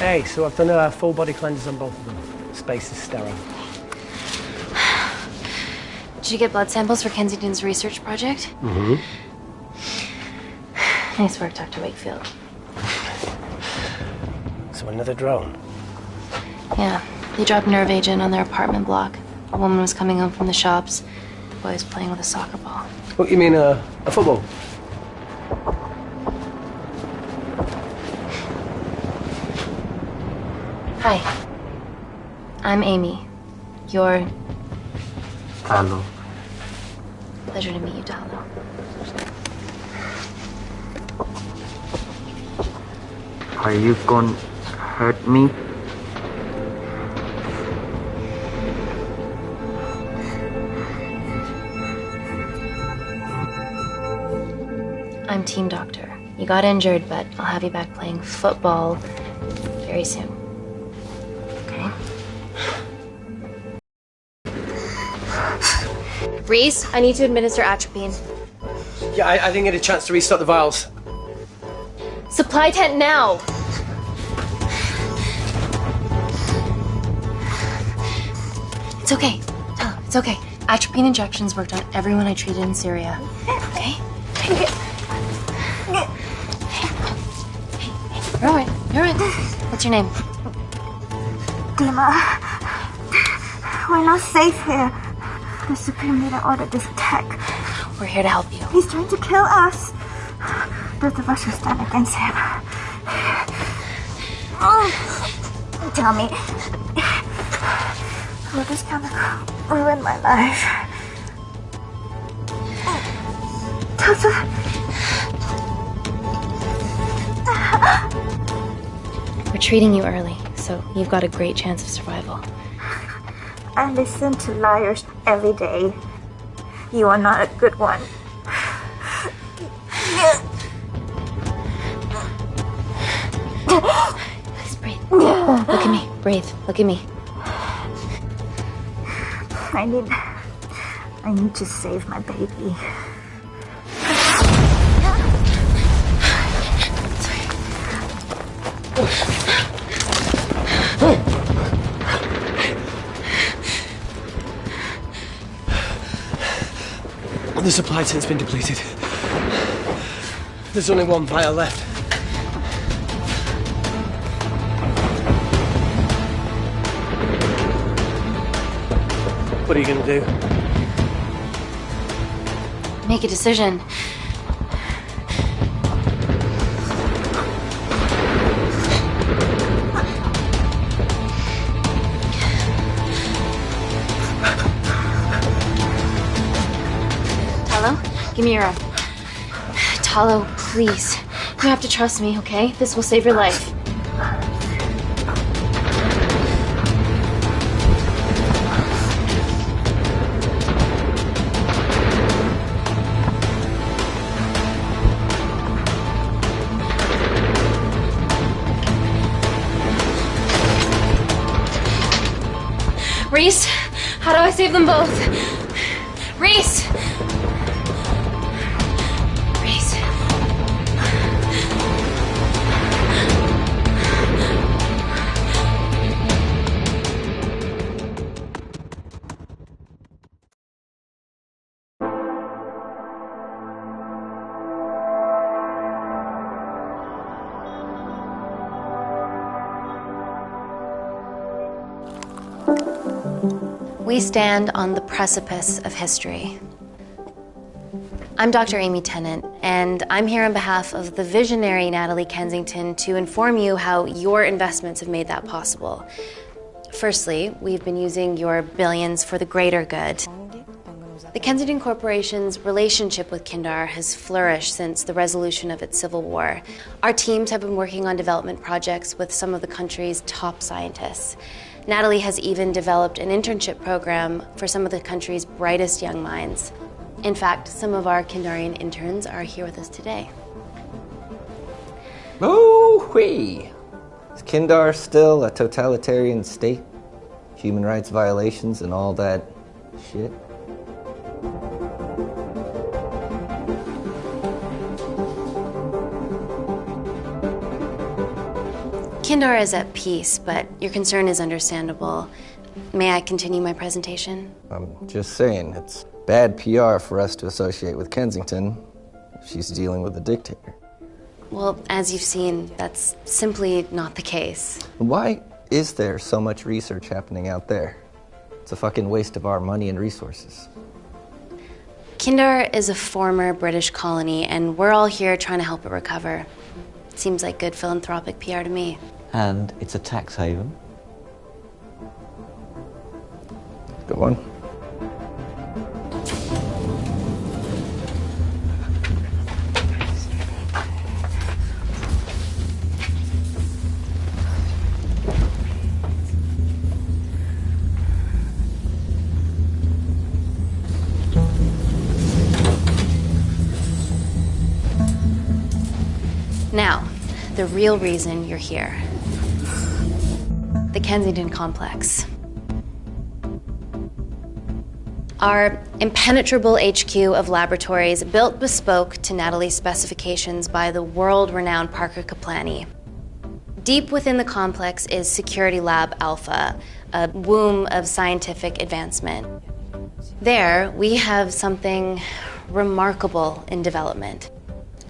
Okay, so I've done a full body cleanse on both of them. Space is sterile. Did you get blood samples for Kensington's research project? Mm-hmm. Nice work, Dr. Wakefield. So another drone? Yeah, they dropped nerve agent on their apartment block. A woman was coming home from the shops. The boy was playing with a soccer ball. What, you mean a football? Hi. I'm Amy. You're... Hello. Pleasure to meet you, Talo. Are you gonna hurt me? I'm team doctor. You got injured, but I'll have you back playing football very soon. Okay? Reese, I need to administer atropine. Yeah, I didn't get a chance to restock the vials. Supply tent now! It's okay. Tell him, it's okay. Atropine injections worked on everyone I treated in Syria. Okay? You're all right. You're all right. What's your name? Dima, we're not safe here. The Supreme Leader ordered this attack. We're here to help you. He's trying to kill us. Both of us will stand against him. Oh, tell me, will this chemical ruin my life? We're treating you early, so you've got a great chance of survival. I listen to liars every day. You are not a good one. Please breathe. Look at me. Breathe. Look at me. I need to save my baby. The supply tent's been depleted. There's only one vial left. What are you going to do? Make a decision. Talo, give me your arm. Talo, please. You have to trust me, okay? This will save your life. Reese, how do I save them both? Reese! Reese. We stand on the precipice of history. I'm Dr. Amy Tennant, and I'm here on behalf of the visionary Natalie Kensington to inform you how your investments have made that possible. Firstly, we've been using your billions for the greater good. The Kensington Corporation's relationship with Kindar has flourished since the resolution of its civil war. Our teams have been working on development projects with some of the country's top scientists. Natalie has even developed an internship program for some of the country's brightest young minds. In fact, some of our Kindarian interns are here with us today. Ooh-wee! Is Kindar still a totalitarian state? Human rights violations and all that shit? Kindar is at peace, but your concern is understandable. May I continue my presentation? I'm just saying, it's bad PR for us to associate with Kensington if she's dealing with a dictator. Well, as you've seen, that's simply not the case. Why is there so much research happening out there? It's a fucking waste of our money and resources. Kindar is a former British colony, and we're all here trying to help it recover. Seems like good philanthropic PR to me. And it's a tax haven. Go on. Now, the real reason you're here. The Kensington Complex. Our impenetrable HQ of laboratories built bespoke to Natalie's specifications by the world-renowned Parker Kaplany. Deep within the complex is Security Lab Alpha, a womb of scientific advancement. There, we have something remarkable in development.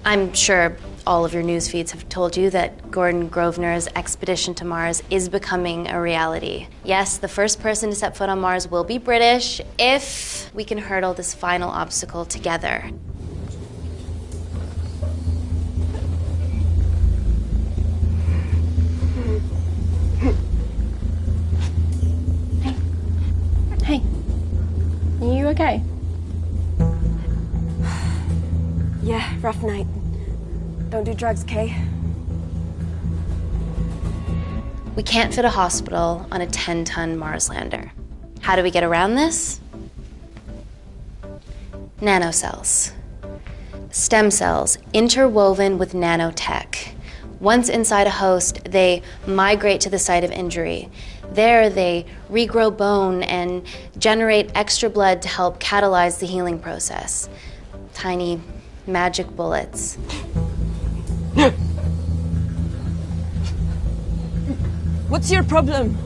I'm sure all of your news feeds have told you that Gordon Grosvenor's expedition to Mars is becoming a reality. Yes, the first person to set foot on Mars will be British if we can hurdle this final obstacle together. Hey, are you okay? Yeah, rough night. Don't do drugs, Kay. We can't fit a hospital on a 10-ton Mars lander. How do we get around this? Nanocells. Stem cells interwoven with nanotech. Once inside a host, they migrate to the site of injury. There, they regrow bone and generate extra blood to help catalyze the healing process. Tiny magic bullets. What's your problem?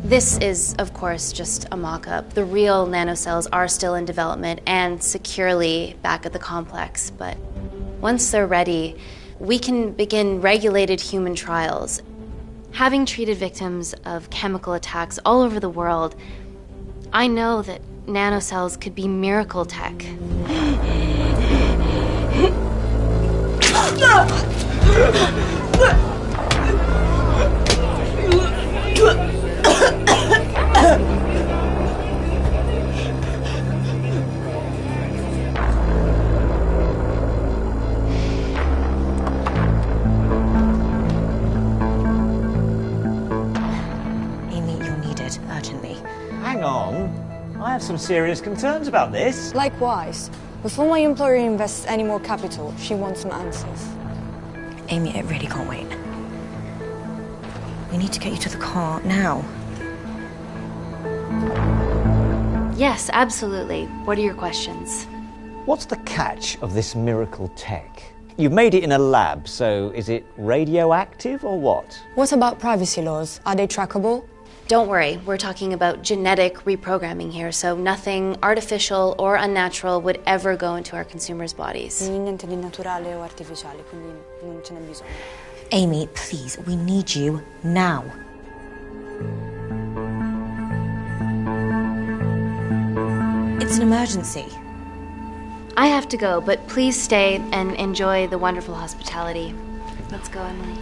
This is, of course, just a mock-up. The real nanocells are still in development and securely back at the complex, but once they're ready, we can begin regulated human trials. Having treated victims of chemical attacks all over the world, I know that nanocells could be miracle tech. Amy, you're needed urgently. Hang on. I have some serious concerns about this. Likewise. Before my employer invests any more capital, she wants some answers. Amy, it really can't wait. We need to get you to the car now. Yes, absolutely. What are your questions? What's the catch of this miracle tech? You've made it in a lab, so is it radioactive or what? What about privacy laws? Are they trackable? Don't worry, we're talking about genetic reprogramming here, so nothing artificial or unnatural would ever go into our consumers' bodies. Niente di naturale o artificiale, quindi non ce n'è bisogno. Amy, please, we need you now. It's an emergency. I have to go, but please stay and enjoy the wonderful hospitality. Let's go, Emily.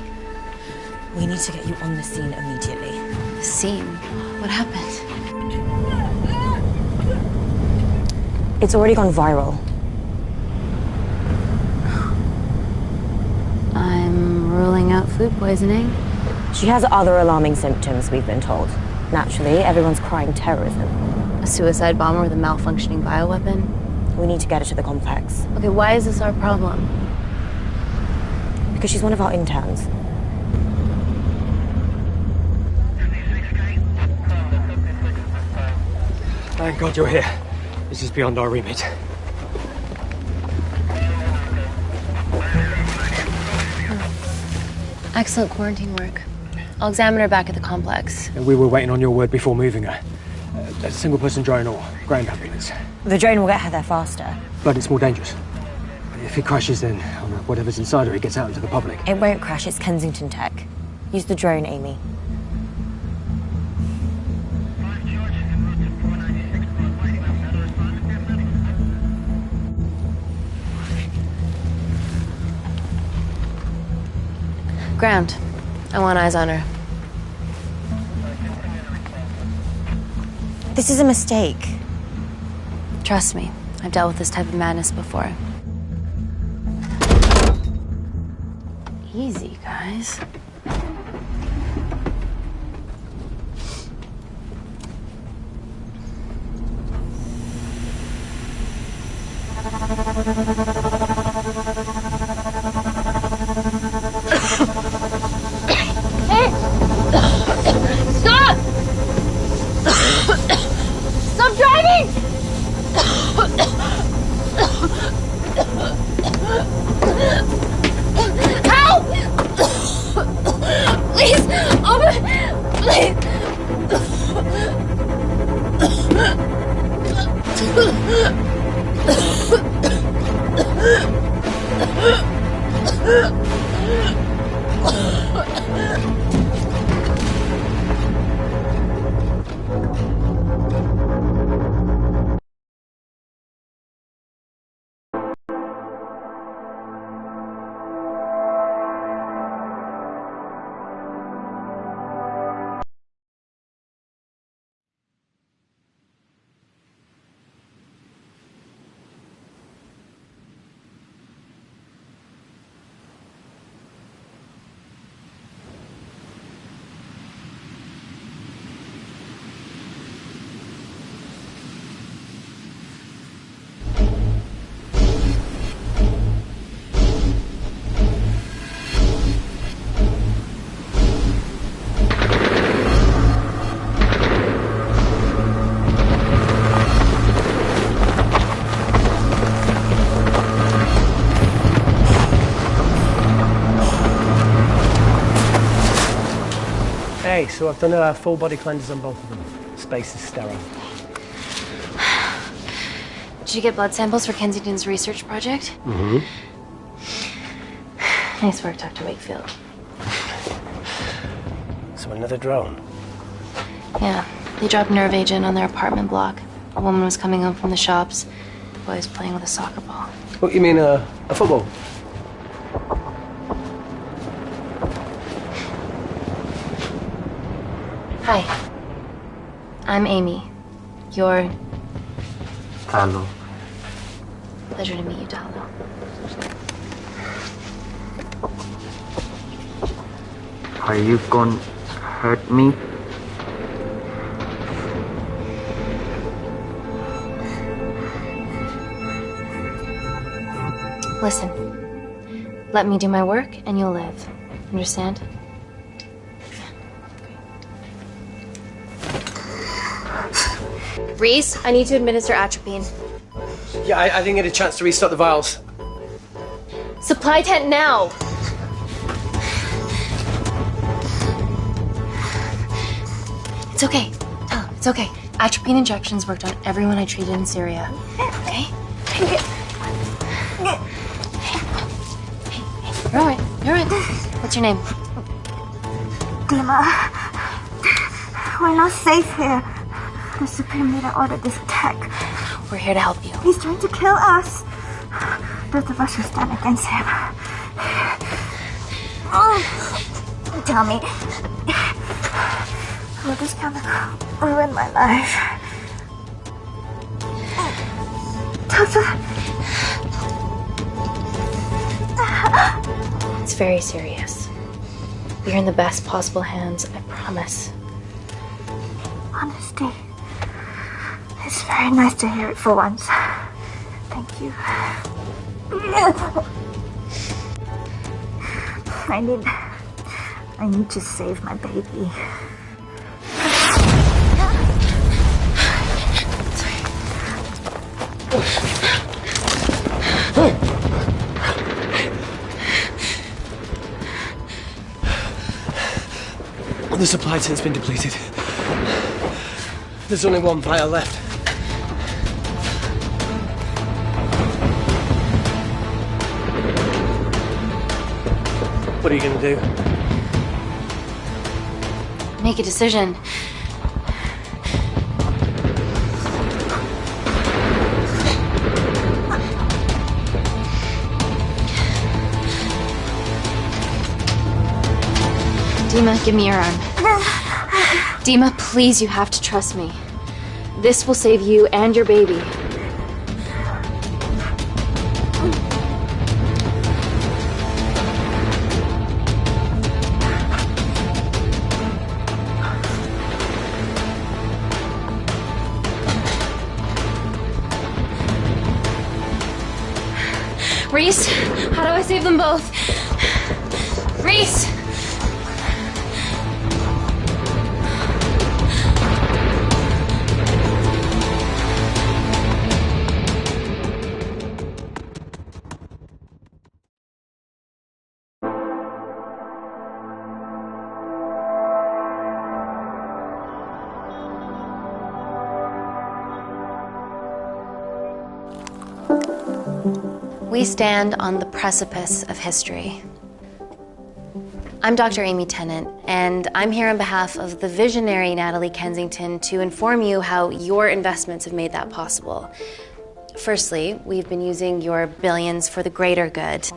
We need to get you on the scene immediately. The scene? What happened? It's already gone viral. I'm ruling out food poisoning. She has other alarming symptoms, we've been told. Naturally, everyone's crying terrorism. A suicide bomber with a malfunctioning bioweapon? We need to get her to the complex. Okay, why is this our problem? Because she's one of our interns. Thank God you're here. This is beyond our remit. Excellent quarantine work. I'll examine her back at the complex. We were waiting on your word before moving her. A single-person drone or ground ambulance. The drone will get her there faster. But it's more dangerous. If it crashes, then whatever's inside her, it gets out into the public. It won't crash, it's Kensington tech. Use the drone, Amy. Ground. I want eyes on her. This is a mistake. Trust me, I've dealt with this type of madness before. Easy, guys. Stop! Stop driving! Help! Please! Hey, so I've done a full body cleanse on both of them. Space is sterile. Did you get blood samples for Kensington's research project? Mm-hmm. Nice work, Dr. Wakefield. So another drone. Yeah, they dropped nerve agent on their apartment block. A woman was coming home from the shops. The boy was playing with a soccer ball. What, you mean a football? Hi. I'm Amy. You're... Talo. Pleasure to meet you, Talo. Are you gonna hurt me? Listen. Let me do my work and you'll live. Understand? Reese, I need to administer atropine. Yeah, I didn't get a chance to restock the vials. Supply tent now! It's okay. Tell him, it's okay. Atropine injections worked on everyone I treated in Syria. Okay? Hey, you're alright. You're alright. What's your name? Dima, we're not safe here. The Supreme Leader ordered this attack. We're here to help you. He's trying to kill us. Both of us will stand against him. Oh, tell me, will this chemical ruin my life? Doctor. It's very serious. You're in the best possible hands, I promise. Honesty. It's very nice to hear it for once. Thank you. I need to save my baby. The supply tent's been depleted. There's only one vial left. What are you gonna do? Make a decision. Dima, give me your arm. Dima, please, you have to trust me. This will save you and your baby. Reese, how do I save them both? Reese! We stand on the precipice of history. I'm Dr. Amy Tennant, and I'm here on behalf of the visionary Natalie Kensington to inform you how your investments have made that possible. Firstly, we've been using your billions for the greater good.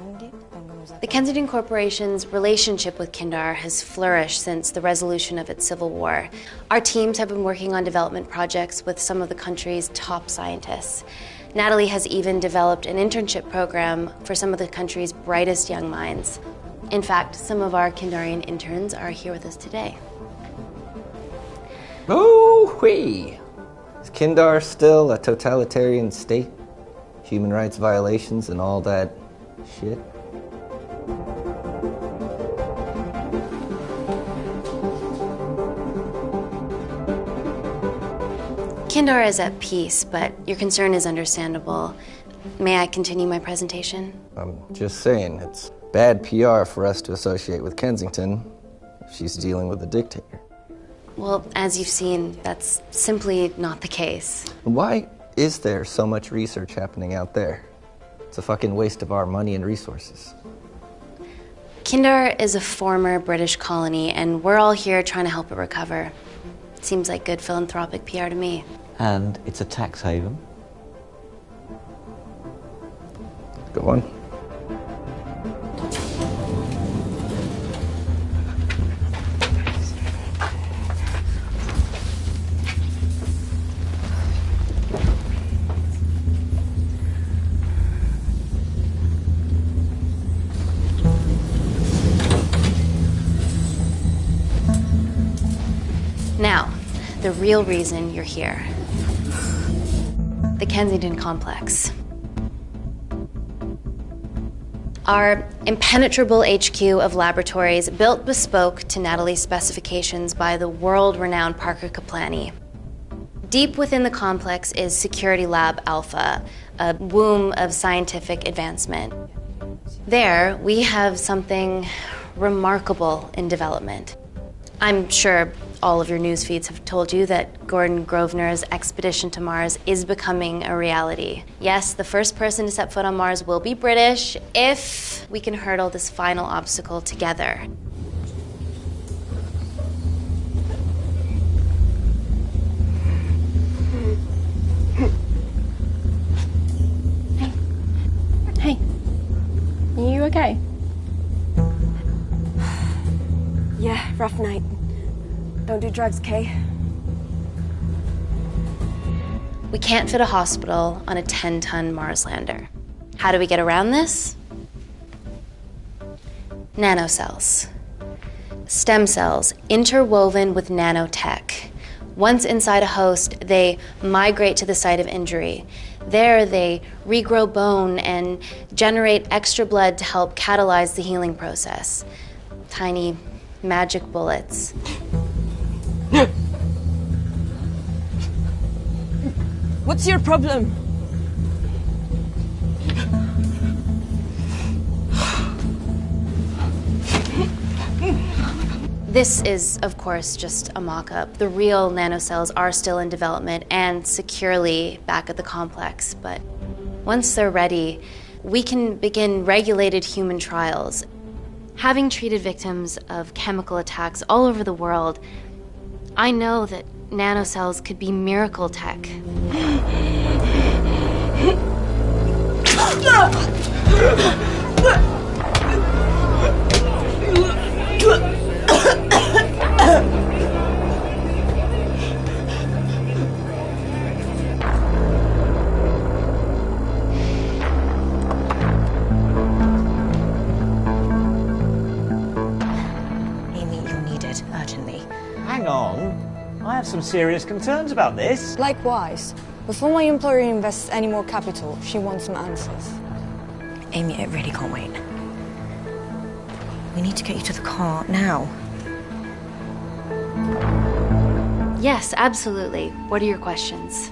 The Kensington Corporation's relationship with Kindar has flourished since the resolution of its civil war. Our teams have been working on development projects with some of the country's top scientists. Natalie has even developed an internship program for some of the country's brightest young minds. In fact, some of our Kindarian interns are here with us today. Oh-wee! Is Kindar still a totalitarian state? Human rights violations and all that shit? Kindar is at peace, but your concern is understandable. May I continue my presentation? I'm just saying, it's bad PR for us to associate with Kensington if she's dealing with a dictator. Well, as you've seen, that's simply not the case. Why is there so much research happening out there? It's a fucking waste of our money and resources. Kindar is a former British colony, and we're all here trying to help it recover. Seems like good philanthropic PR to me. And it's a tax haven. Go on. Now, the real reason you're here. The Kensington Complex. Our impenetrable HQ of laboratories built bespoke to Natalie's specifications by the world-renowned Parker Kaplani. Deep within the complex is Security Lab Alpha, a womb of scientific advancement. There, we have something remarkable in development. I'm sure all of your news feeds have told you that Gordon Grosvenor's expedition to Mars is becoming a reality. Yes, the first person to set foot on Mars will be British if we can hurdle this final obstacle together. Hey. Are you okay? Yeah, rough night. Don't do drugs, Kay. We can't fit a hospital on a 10-ton Mars lander. How do we get around this? Nanocells. Stem cells interwoven with nanotech. Once inside a host, they migrate to the site of injury. There, they regrow bone and generate extra blood to help catalyze the healing process. Tiny magic bullets. What's your problem? This is, of course, just a mock-up. The real nanocells are still in development and securely back at the complex, but once they're ready, we can begin regulated human trials. Having treated victims of chemical attacks all over the world, I know that nanocells could be miracle tech. Hang on. I have some serious concerns about this. Likewise. Before my employer invests any more capital, she wants some answers. Amy, I really can't wait. We need to get you to the car now. Yes, absolutely. What are your questions?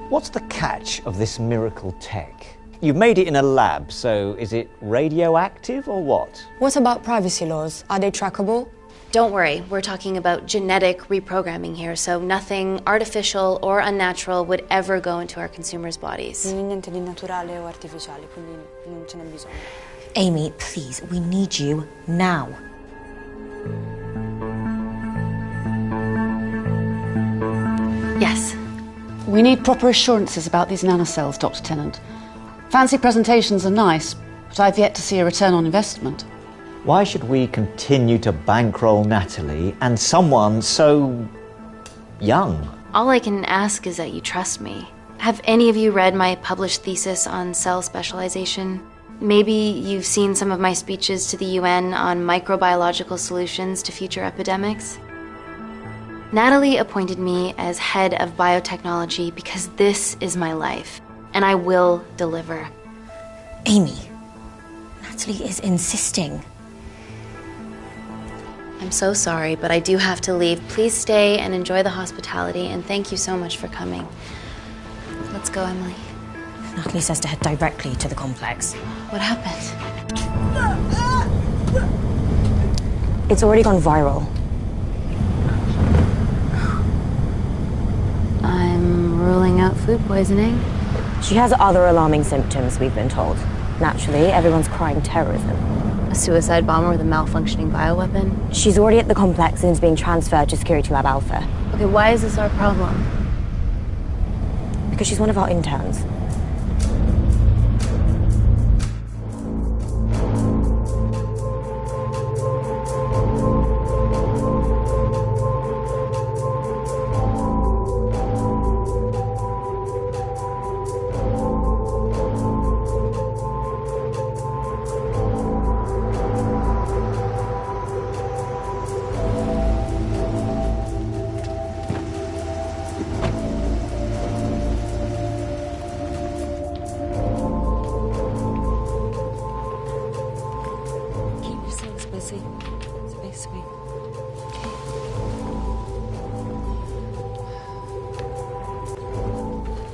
What's the catch of this miracle tech? You've made it in a lab, so is it radioactive or what? What about privacy laws? Are they trackable? Don't worry, we're talking about genetic reprogramming here, so nothing artificial or unnatural would ever go into our consumers' bodies. Amy, please, we need you now. Yes. We need proper assurances about these nanocells, Dr. Tennant. Fancy presentations are nice, but I've yet to see a return on investment. Why should we continue to bankroll Natalie and someone so young? All I can ask is that you trust me. Have any of you read my published thesis on cell specialization? Maybe you've seen some of my speeches to the UN on microbiological solutions to future epidemics? Natalie appointed me as head of biotechnology because this is my life, and I will deliver. Amy, Natalie is insisting. I'm so sorry, but I do have to leave. Please stay and enjoy the hospitality, and thank you so much for coming. Let's go, Emily. Natalie says to head directly to the complex. What happened? It's already gone viral. I'm ruling out food poisoning. She has other alarming symptoms, we've been told. Naturally, everyone's crying terrorism. A suicide bomber with a malfunctioning bioweapon? She's already at the complex and is being transferred to Security Lab Alpha. Okay, why is this our problem? Because she's one of our interns.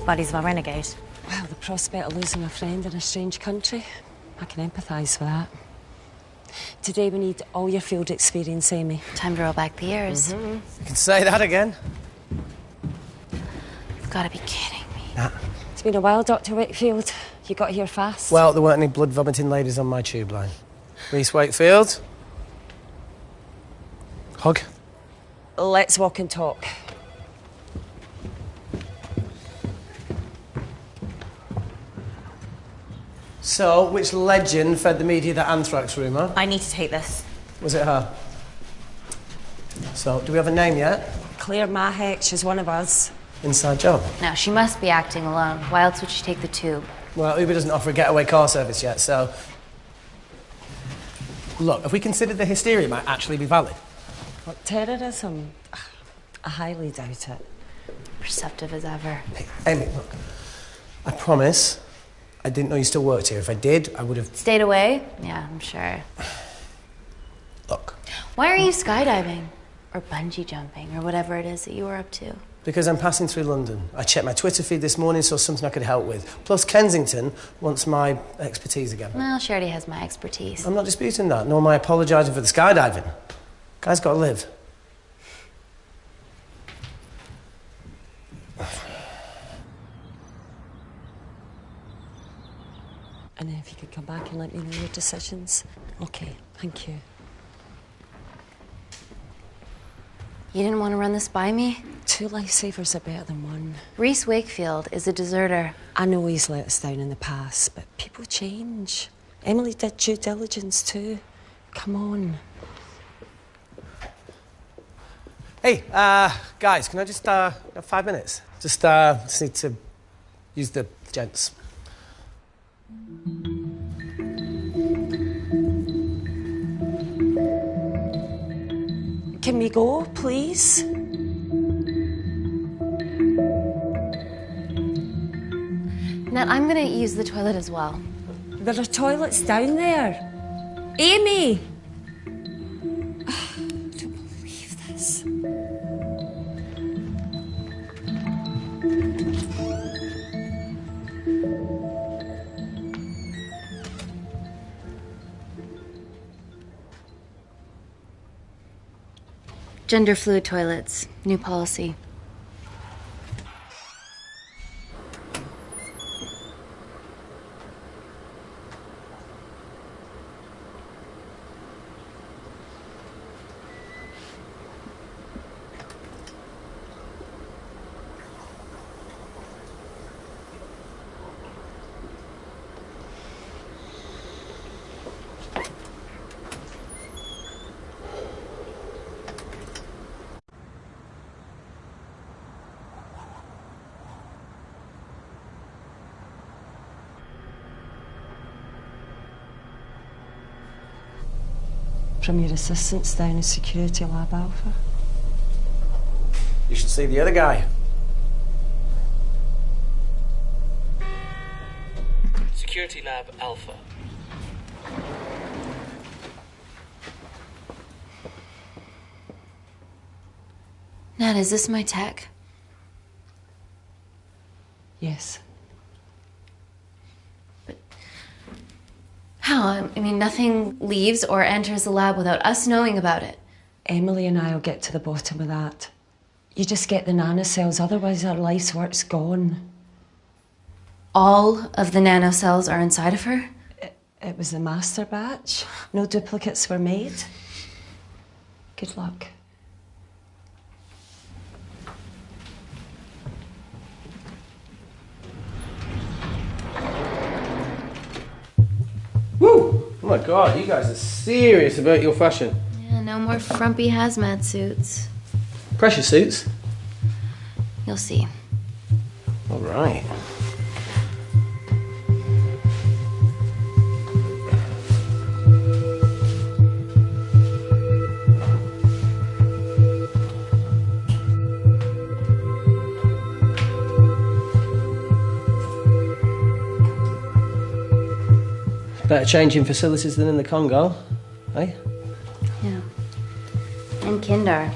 Buddies of our renegade. Well, the prospect of losing a friend in a strange country, I can empathise with that. Today we need all your field experience, Amy. Time to roll back the years. You can say that again. You've got to be kidding me. Nah. It's been a while, Dr. Wakefield. You got here fast. Well, there weren't any blood-vomiting ladies on my tube line. Reese Wakefield. Hug. Let's walk and talk. So, which legend fed the media that anthrax rumour? I need to take this. Was it her? So, do we have a name yet? Claire Mahek, she's one of us. Inside job. Now, she must be acting alone. Why else would she take the tube? Well, Uber doesn't offer a getaway car service yet, so... Look, if we consider the hysteria might actually be valid. What, terrorism? I highly doubt it. Perceptive as ever. Hey, Amy, look. I promise I didn't know you still worked here. If I did, I would have... Stayed away? Yeah, I'm sure. Look. Why are you skydiving? Or bungee jumping, or whatever it is that you were up to? Because I'm passing through London. I checked my Twitter feed this morning, saw something I could help with. Plus, Kensington wants my expertise again. Well, she already has my expertise. I'm not disputing that, nor am I apologising for the skydiving. Guy's got to live. And then if you could come back and let me know your decisions. Okay, thank you. You didn't want to run this by me? 2 lifesavers are better than 1. Reese Wakefield is a deserter. I know he's let us down in the past, but people change. Emily did due diligence too. Come on. Hey, guys, can I just have 5 minutes? Just need to use the gents. Can we go, please? Nat, I'm gonna use the toilet as well. There are toilets down there. Amy! I don't believe this. Gender fluid toilets, new policy. From your assistants down in Security Lab Alpha. You should see the other guy. Security Lab Alpha. Nat, is this my tech? Yes. How? I mean, nothing leaves or enters the lab without us knowing about it. Emily and I will get to the bottom of that. You just get the nanocells, otherwise our life's work's gone. All of the nanocells are inside of her? It was the master batch. No duplicates were made. Good luck. Woo! Oh my god, you guys are serious about your fashion. Yeah, no more frumpy hazmat suits. Pressure suits? You'll see. All right. Better changing facilities than in the Congo, eh? Yeah. And Kindar.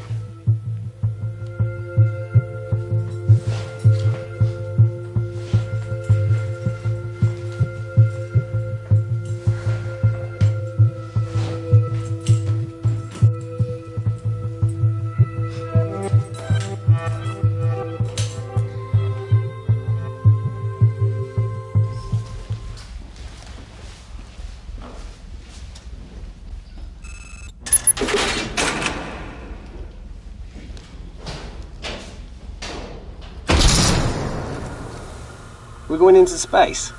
We're going into space.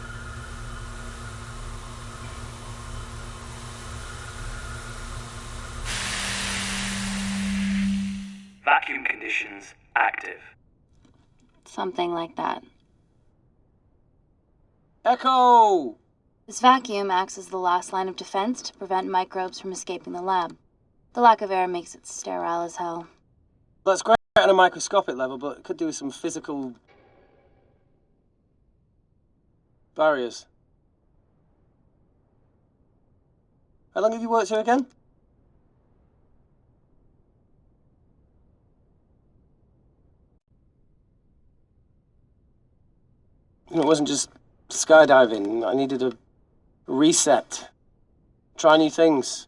Vacuum conditions active. Something like that. Echo! This vacuum acts as the last line of defense to prevent microbes from escaping the lab. The lack of air makes it sterile as hell. Well, that's great on a microscopic level, but it could do with some physical barriers. How long have you worked here again? You know, it wasn't just skydiving. I needed a reset. Try new things.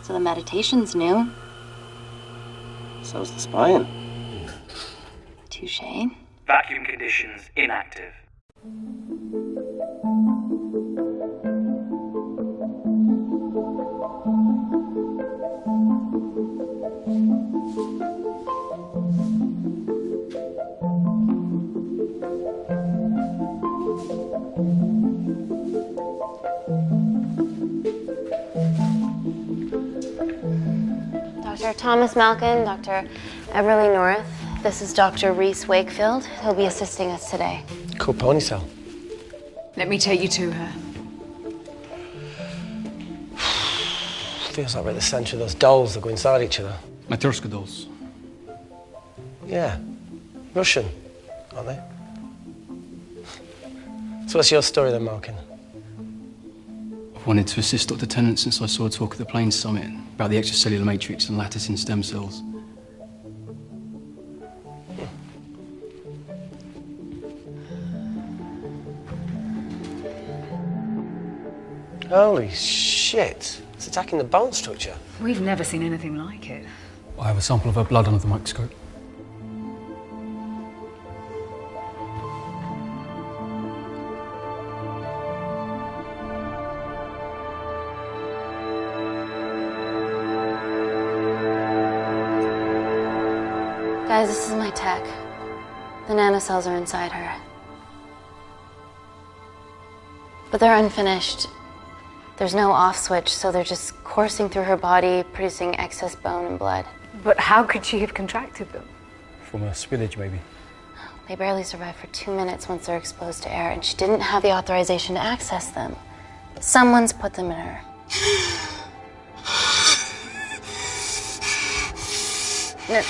So the meditation's new. So's the spying. Touché. Vacuum conditions inactive. Dr. Thomas Malkin, Dr. Everly North. This is Dr. Reese Wakefield. He'll be assisting us today. Cool ponytail. Let me take you to her. Feels like we're at the centre of those dolls that go inside each other. Matryoshka dolls. Yeah. Russian, aren't they? So what's your story then, Malkin? I've wanted to assist Dr. Tennant since I saw a talk at the Plains Summit about the extracellular matrix and lattice in stem cells. Holy shit. It's attacking the bone structure. We've never seen anything like it. I have a sample of her blood under the microscope. Guys, this is my tech. The nanocells are inside her. But they're unfinished. There's no off switch, so they're just coursing through her body, producing excess bone and blood. But how could she have contracted them? From a spillage, maybe. They barely survive for 2 minutes once they're exposed to air, and she didn't have the authorization to access them. Someone's put them in her.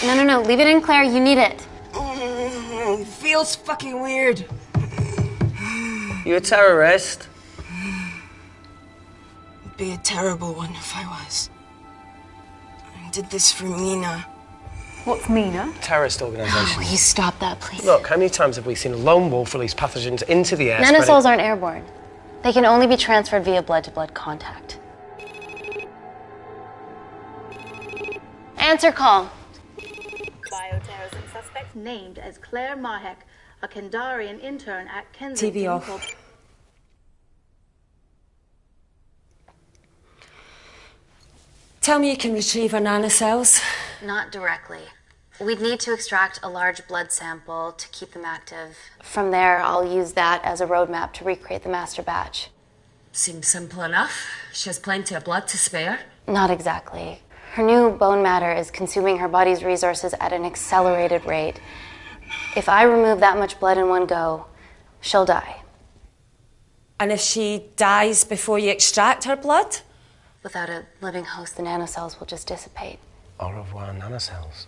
No. Leave it in, Claire. You need it. It feels fucking weird. You a terrorist? It'd be a terrible one if I was. I did this for Mina. What's Mina? Terrorist organisation. Will you stop that, please? Look, how many times have we seen a lone wolf release pathogens into the air? Nanocells aren't airborne. They can only be transferred via blood-to-blood contact. Answer call. Bioterrorism suspect named as Claire Mahek, a Kandarian intern at Kensington. TV off. Tell me you can retrieve her nanocells. Not directly. We'd need to extract a large blood sample to keep them active. From there, I'll use that as a roadmap to recreate the master batch. Seems simple enough. She has plenty of blood to spare. Not exactly. Her new bone matter is consuming her body's resources at an accelerated rate. If I remove that much blood in one go, she'll die. And if she dies before you extract her blood? Without a living host, the nanocells will just dissipate. Au revoir, nanocells.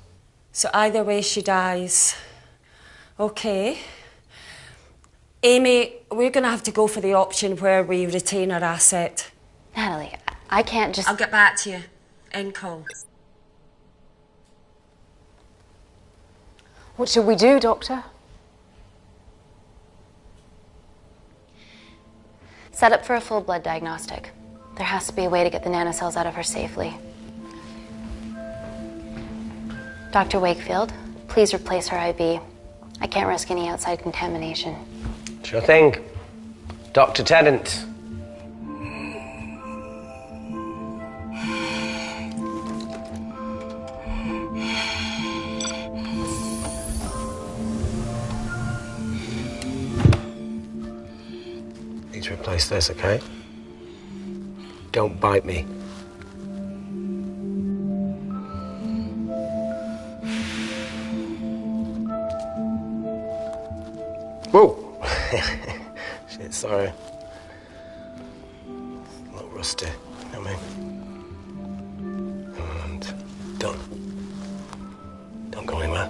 So either way she dies. Okay. Amy, we're going to have to go for the option where we retain our asset. Natalie, I can't just... I'll get back to you. End call. What should we do, Doctor? Set up for a full blood diagnostic. There has to be a way to get the nanocells out of her safely. Dr. Wakefield, please replace her IV. I can't risk any outside contamination. Sure thing. Dr. Tennant. Need to replace this, okay? Don't bite me. Whoa! Shit, sorry. A little rusty, you know what I mean? And don't go anywhere.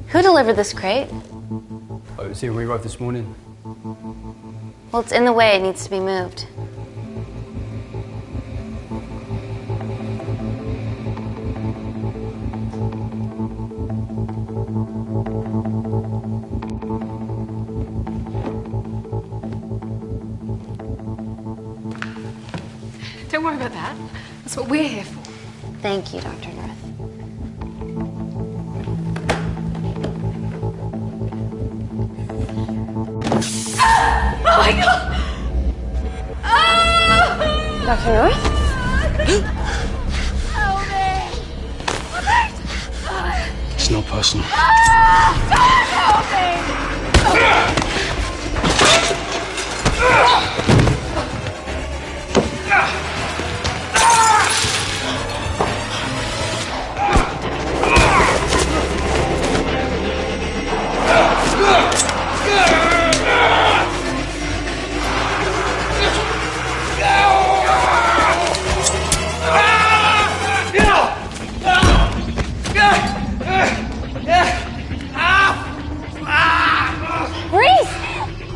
Who delivered this crate? Oh, it was here when we arrived this morning. Well, it's in the way. It needs to be moved. what we're here for. Thank you, Dr. North. Oh my God! Dr. North? Help me! It's not personal. Help me!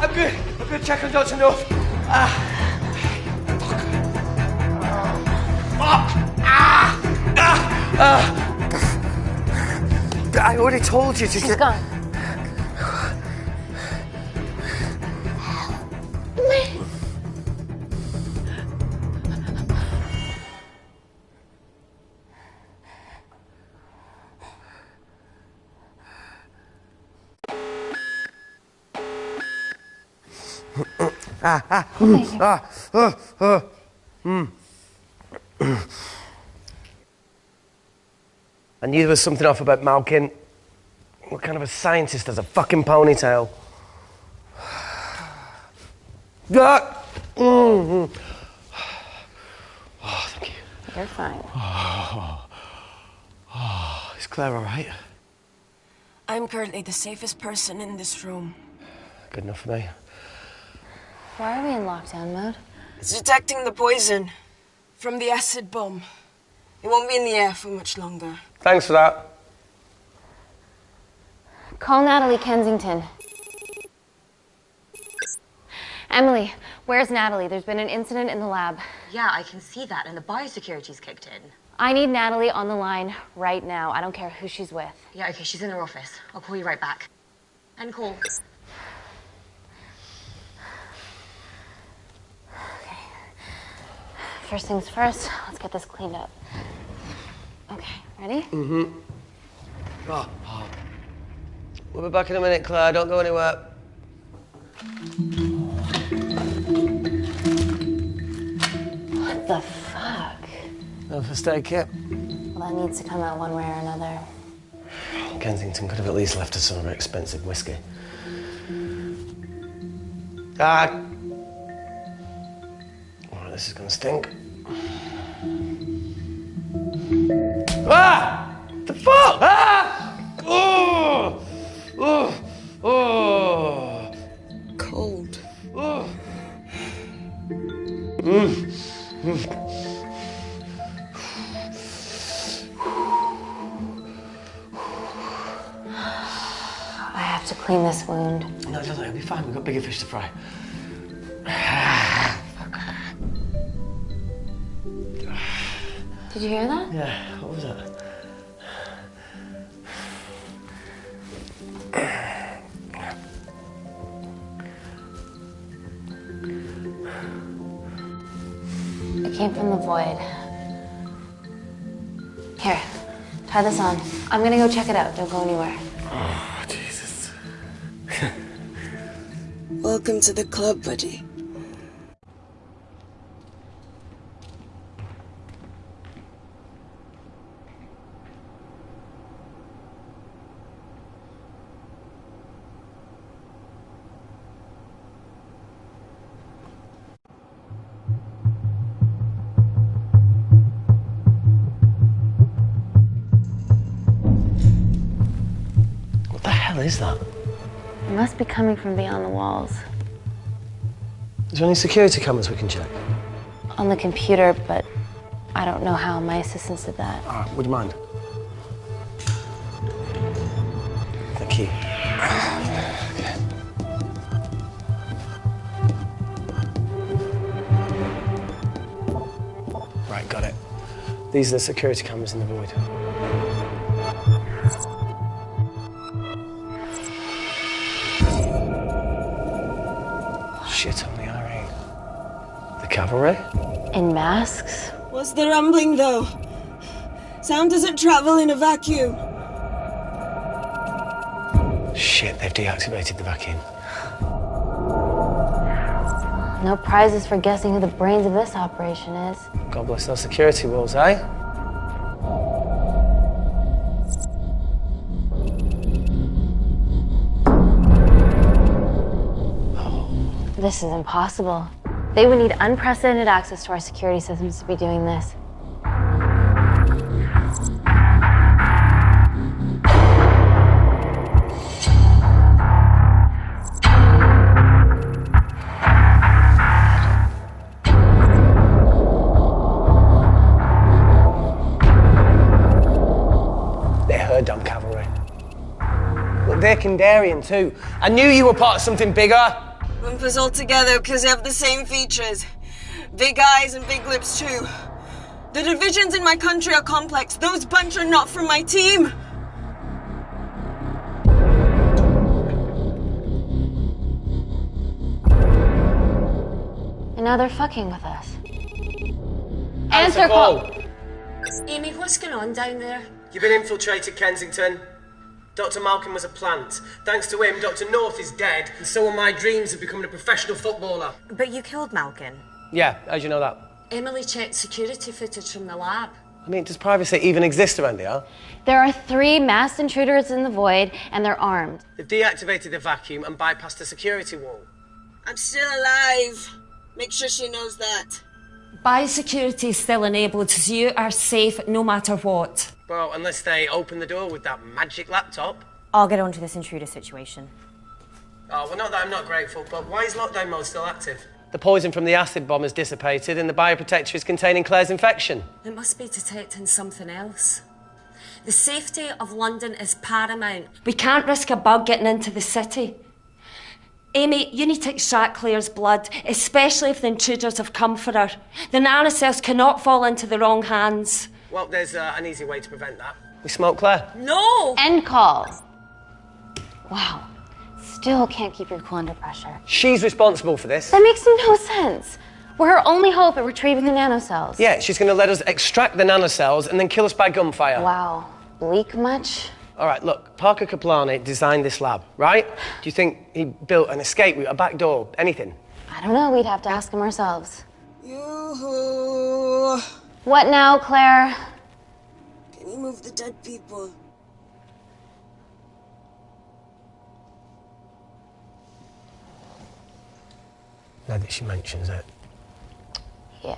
I'm good. Check on Dr. North. I already told you to She's gone. I knew there was something off about Malkin. What kind of a scientist has a fucking ponytail? Oh, thank you. You're fine. Is Claire all right? I'm currently the safest person in this room. Good enough for me. Why are we in lockdown mode? It's detecting the poison from the acid bomb. It won't be in the air for much longer. Thanks for that. Call Natalie Kensington. Emily, where's Natalie? There's been an incident in the lab. Yeah, I can see that, and the biosecurity's kicked in. I need Natalie on the line right now. I don't care who she's with. Yeah, okay, she's in her office. I'll call you right back. End call. Okay. First things first, let's get this cleaned up. Okay, ready? Mm-hmm. We'll be back in a minute, Claire. Don't go anywhere. What the fuck? No first aid kit. Well, that needs to come out one way or another. Kensington could have at least left us some of her expensive whiskey. Oh, this is gonna stink. The fuck? Cold. I have to clean this wound. No, it'll be fine. We've got bigger fish to fry. Did you hear that? Yeah, what was that? It came from the void. Here, try this on. I'm gonna go check it out. Don't go anywhere. Oh, Jesus. Welcome to the club, buddy. What the hell is that? It must be coming from beyond the walls. Is there any security cameras we can check? On the computer, but I don't know how. My assistants did that. All right, would you mind? Thank you. Okay. Right, got it. These are the security cameras in the void. Shit on the RE. The cavalry? In masks? What What's the rumbling, though? Sound doesn't travel in a vacuum. Shit, they've deactivated the vacuum. No prizes for guessing who the brains of this operation is. God bless those security walls, eh? This is impossible. They would need unprecedented access to our security systems to be doing this. They're her damn cavalry. Look, they're Kandarian too. I knew you were part of something bigger. Lumpers all together because they have the same features. Big eyes and big lips too. The divisions in my country are complex. Those bunch are not from my team. And now they're fucking with us. Answer call. Amy, what's going on down there? You've been infiltrated, Kensington. Dr. Malcolm was a plant. Thanks to him, Dr. North is dead, and so are my dreams of becoming a professional footballer. But you killed Malcolm. Yeah, how'd you know that? Emily checked security footage from the lab. I mean, does privacy even exist around here? There are 3 masked intruders in the void, and they're armed. They've deactivated the vacuum and bypassed the security wall. I'm still alive. Make sure she knows that. Biosecurity is still enabled, so you are safe no matter what. Well, unless they open the door with that magic laptop. I'll get onto this intruder situation. Oh, well, not that I'm not grateful, but why is lockdown mode still active? The poison from the acid bomb has dissipated and the bioprotector is containing Claire's infection. It must be detecting something else. The safety of London is paramount. We can't risk a bug getting into the city. Amy, you need to extract Claire's blood, especially if the intruders have come for her. The nanocells cannot fall into the wrong hands. Well, there's an easy way to prevent that. We smoke Claire. No! End call. Wow. Still can't keep your cool under pressure. She's responsible for this. That makes no sense. We're her only hope at retrieving the nanocells. Yeah, she's going to let us extract the nanocells and then kill us by gunfire. Wow. Bleak much? All right, look, Parker Kaplani designed this lab, right? Do you think he built an escape route, a back door, anything? I don't know. We'd have to ask him ourselves. Yoo-hoo. What now, Claire? Can you move the dead people? Now that she mentions it. Yeah.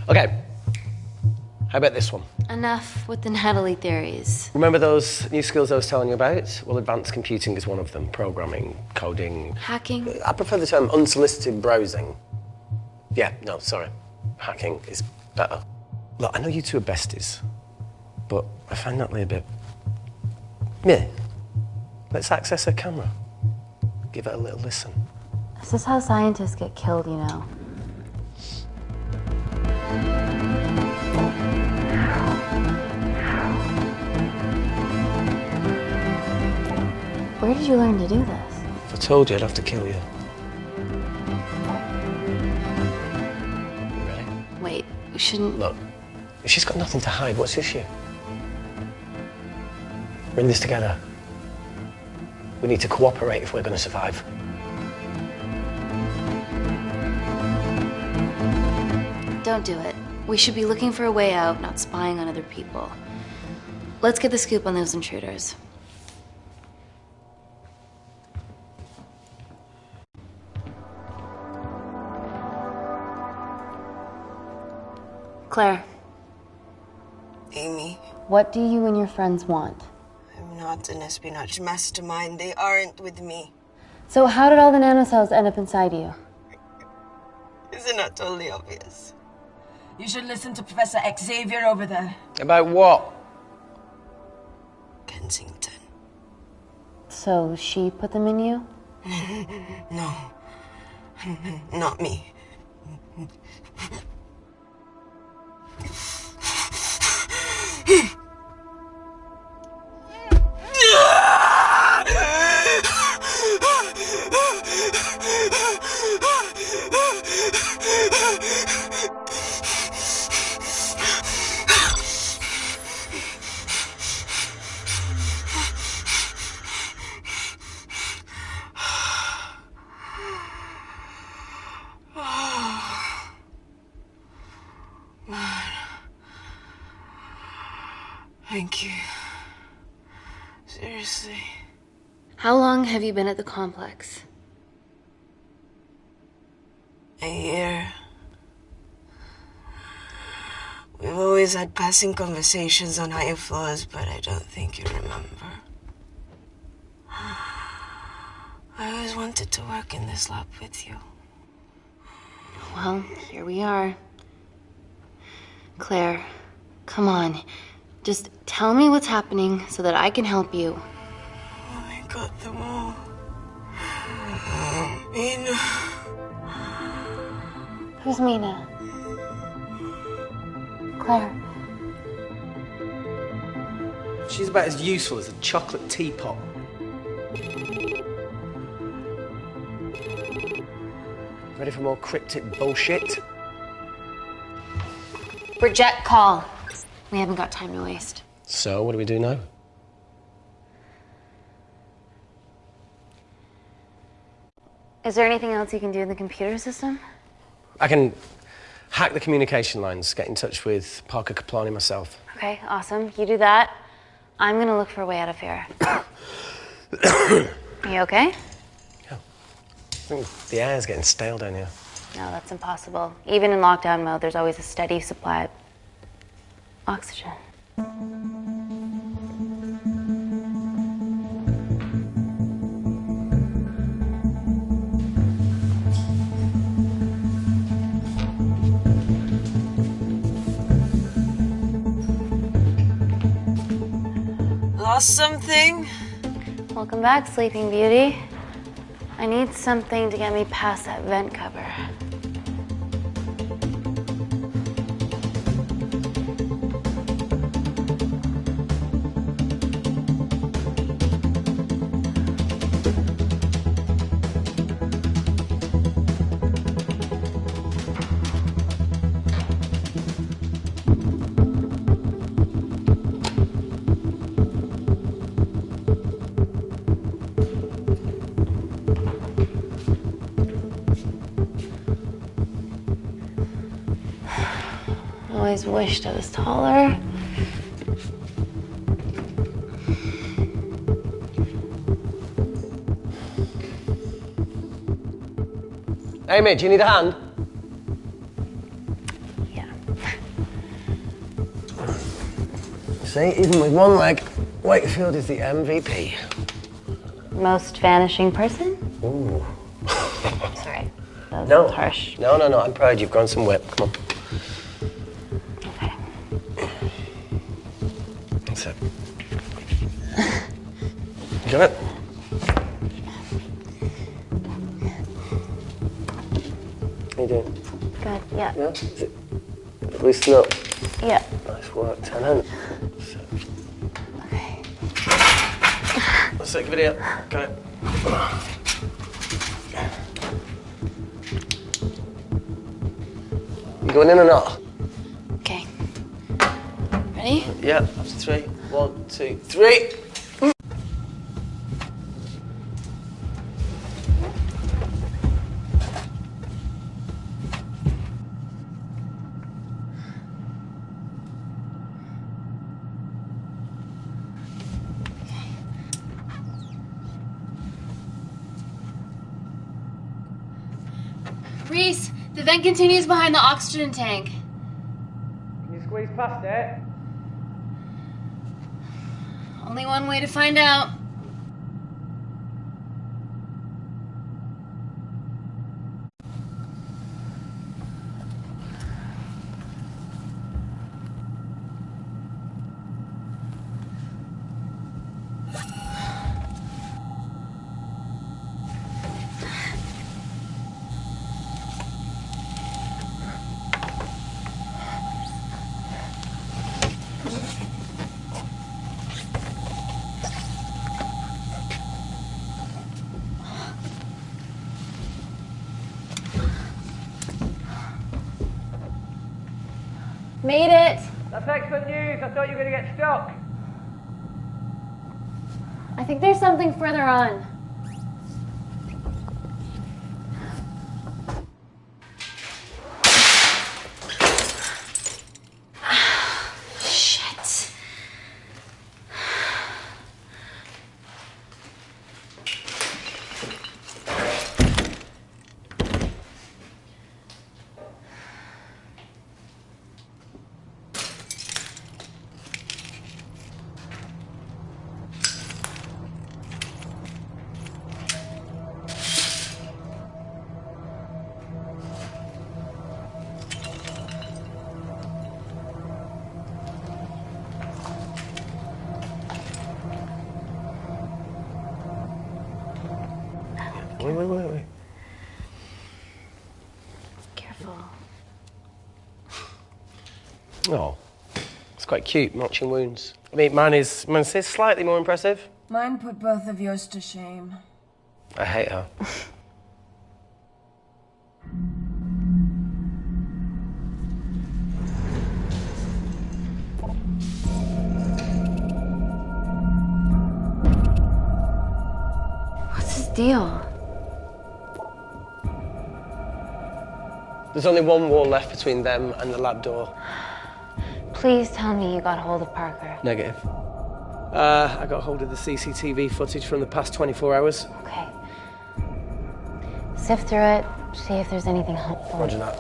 Okay. How about this one? Enough with the Natalie theories. Remember those new skills I was telling you about? Well, advanced computing is one of them. Programming, coding. Hacking? I prefer the term unsolicited browsing. Yeah, no, sorry. Hacking is better. Look, I know you two are besties, but I find Natalie a bit... meh. Let's access her camera. Give it a little listen. This is how scientists get killed, you know. Where did you learn to do this? If I told you, I'd have to kill you. You ready? Wait, we shouldn't... Look, if she's got nothing to hide, what's the issue? We're in this together. We need to cooperate if we're going to survive. Don't do it. We should be looking for a way out, not spying on other people. Let's get the scoop on those intruders. Claire. Amy. What do you and your friends want? I'm not an espionage mastermind. They aren't with me. So how did all the nanocells end up inside you? Isn't that totally obvious? You should listen to Professor Xavier over there. About what? Kensington. So she put them in you? No. Not me. Thank you. Seriously. How long have you been at the complex? A year. We've always had passing conversations on higher floors, but I don't think you remember. I always wanted to work in this lab with you. Well, here we are. Claire, come on. Just tell me what's happening so that I can help you. I got them all. Mina. Who's Mina? Claire. She's about as useful as a chocolate teapot. Ready for more cryptic bullshit? Reject call. We haven't got time to waste. So, what do we do now? Is there anything else you can do in the computer system? I can hack the communication lines, get in touch with Parker Kaplani myself. Okay, awesome. You do that. I'm gonna look for a way out of here. You okay? I think the air's getting stale down here. No, that's impossible. Even in lockdown mode, there's always a steady supply of oxygen. Lost something? Welcome back, Sleeping Beauty. I need something to get me past that vent cover. Always wished I was taller. Amy, do you need a hand? Yeah. See, even with one leg, Wakefield is the MVP. Most vanishing person? Ooh. Sorry. That No. was harsh. No, I'm proud. You've grown some whip. Come on. Okay. That's it. Got it? How you doing? Good, yeah. Yeah? Is it loosen up? Yeah. Nice work, Tenant. Okay. Let's take a video. Got it. You going in or not? Okay. Ready? Yeah, after 3. 1, 2, 3. Reese, the vent continues behind the oxygen tank. Can you squeeze past it? Only one way to find out. Made it. That's excellent news. I thought you were going to get stuck. I think there's something further on. Shit. Wait. Careful. Oh, it's quite cute, matching wounds. I mean, mine is slightly more impressive. Mine put both of yours to shame. I hate her. What's his deal? There's only one wall left between them and the lab door. Please tell me you got hold of Parker. Negative. I got hold of the CCTV footage from the past 24 hours. Okay. Sift through it, see if there's anything helpful. Roger that.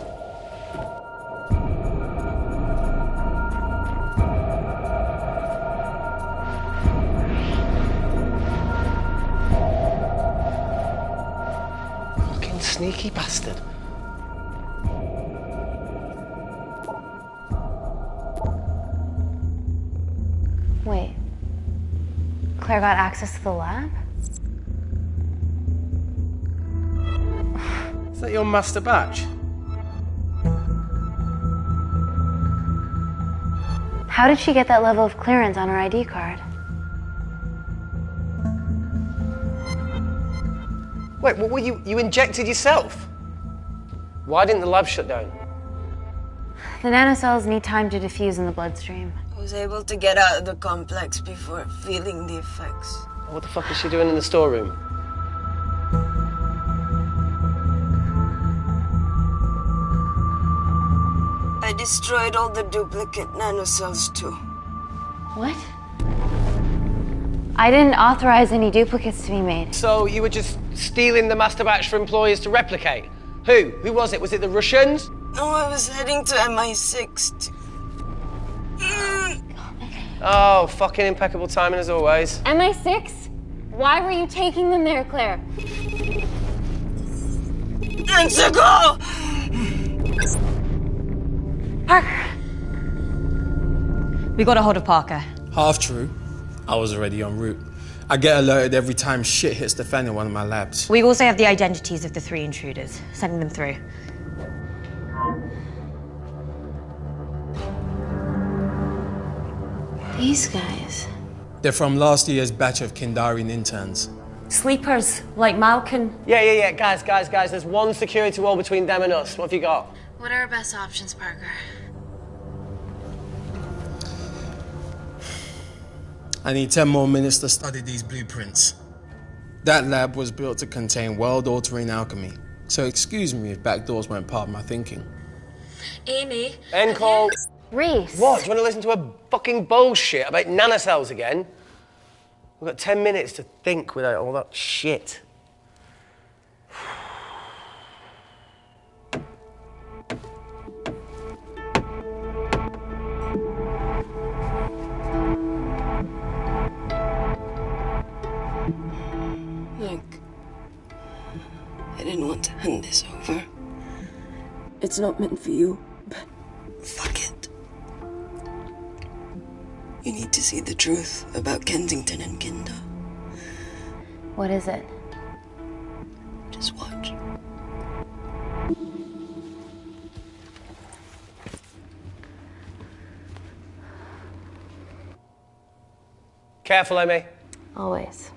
Fucking sneaky bastard. Wait. Claire got access to the lab? Is that your master batch? How did she get that level of clearance on her ID card? Wait, what were you injected yourself? Why didn't the lab shut down? The nanocells need time to diffuse in the bloodstream. I was able to get out of the complex before feeling the effects. What the fuck is she doing in the storeroom? I destroyed all the duplicate nanocells too. What? I didn't authorize any duplicates to be made. So you were just stealing the master batch for employers to replicate? Who? Who was it? Was it the Russians? No, I was heading to MI6. Oh, fucking impeccable timing as always. MI6? Why were you taking them there, Claire? Let's go! Parker! We got a hold of Parker. Half true. I was already en route. I get alerted every time shit hits the fan in one of my labs. We also have the identities of the 3 intruders. Sending them through. These guys. They're from last year's batch of Kindarian interns. Sleepers, like Malkin. Yeah. Guys. There's one security wall between them and us. What have you got? What are our best options, Parker? I need 10 more minutes to study these blueprints. That lab was built to contain world-altering alchemy. So excuse me if backdoors weren't part of my thinking. Amy. End call. Reese. What? Do you want to listen to a fucking bullshit about nanocells again? We've got 10 minutes to think without all that shit. Look, I didn't want to hand this over. It's not meant for you, but fuck it. You need to see the truth about Kensington and Kinder. What is it? Just watch. Careful, Amy. Always.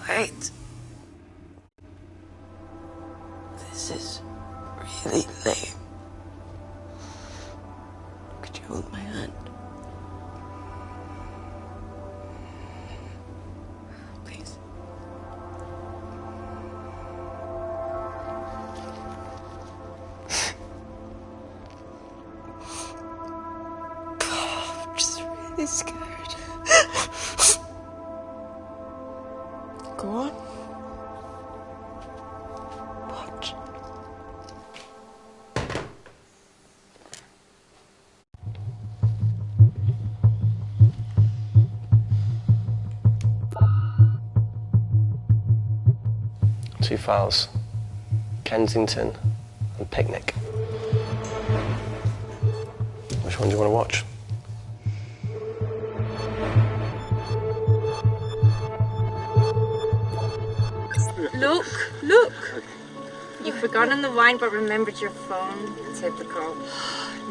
Wait. This is really lame. Could you hold my hand? Please. I'm just really scared. Go on. Watch. 2 files. Kensington and Picnic. Which one do you want to watch? Look! You've forgotten the wine but remembered your phone. Typical.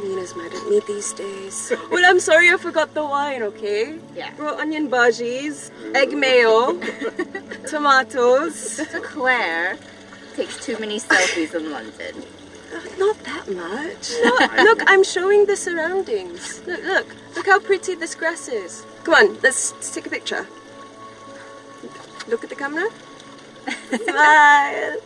Nina's mad at me these days. Well, I'm sorry I forgot the wine, okay? Yeah. Brought onion bhajis, egg mayo, tomatoes. Claire takes too many selfies in London. Not that much. Look, I'm showing the surroundings. Look how pretty this grass is. Come on, let's take a picture. Look at the camera. Smile.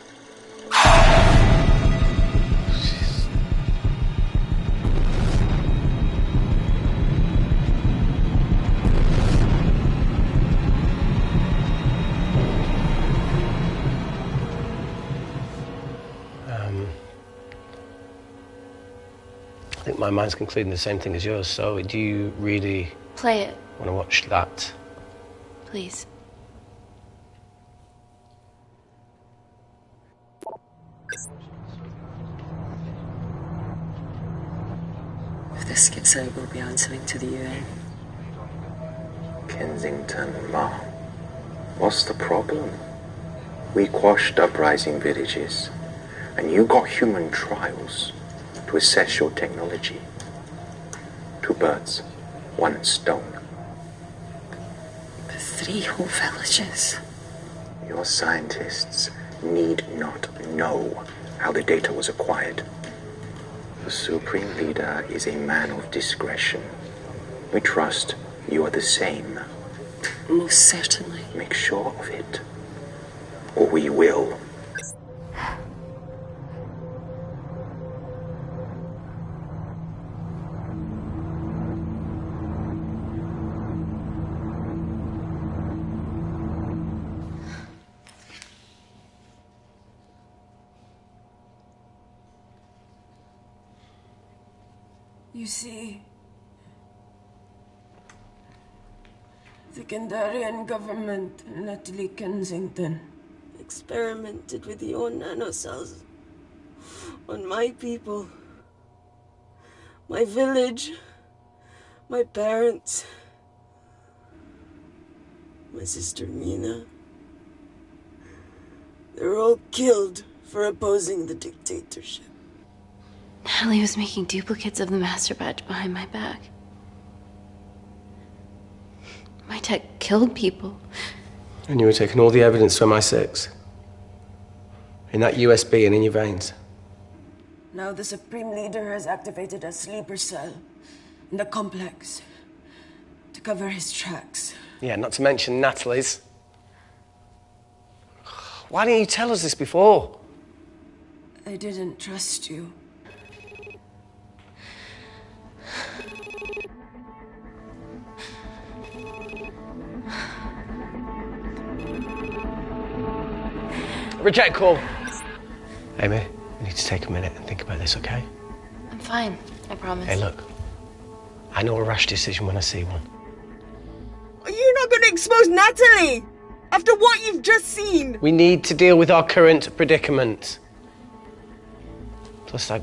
I think my mind's concluding the same thing as yours, so do you really Play it, want to watch that? please. If this gets out, we'll be answering to the UN. Kensington, Ma. What's the problem? We quashed uprising villages, and you got human trials to assess your technology. 2 birds, 1 stone. 3 whole villages. Your scientists need not know how the data was acquired. The Supreme Leader is a man of discretion. We trust you are the same. Most certainly. Make sure of it, or we will. You see, the Kandarian government and Natalie Kensington Experimented with your nanocells on my people, my village, my parents, my sister Mina. They were all killed for opposing the dictatorship. Natalie was making duplicates of the master badge behind my back. My tech killed people. And you were taking all the evidence from MI6? In that USB and in your veins? Now the Supreme Leader has activated a sleeper cell in the complex to cover his tracks. Yeah, not to mention Natalie's. Why didn't you tell us this before? I didn't trust you. Reject call. Amy, we need to take a minute and think about this, okay? I'm fine, I promise. Hey, look. I know a rash decision when I see one. Are you not going to expose Natalie? After what you've just seen? We need to deal with our current predicament. Plus, I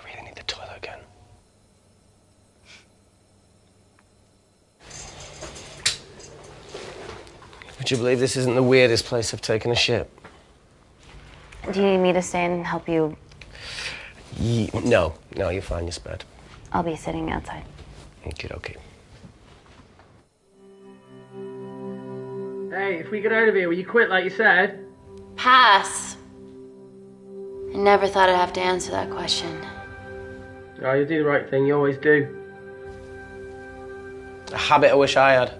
really need the toilet again. Would you believe this isn't the weirdest place I've taken a shit? Do you need me to stay and help you? No, you're fine, you're spared. I'll be sitting outside. Okie dokie. Hey, if we get out of here, will you quit like you said? Pass. I never thought I'd have to answer that question. Oh, you do the right thing, you always do. A habit I wish I had.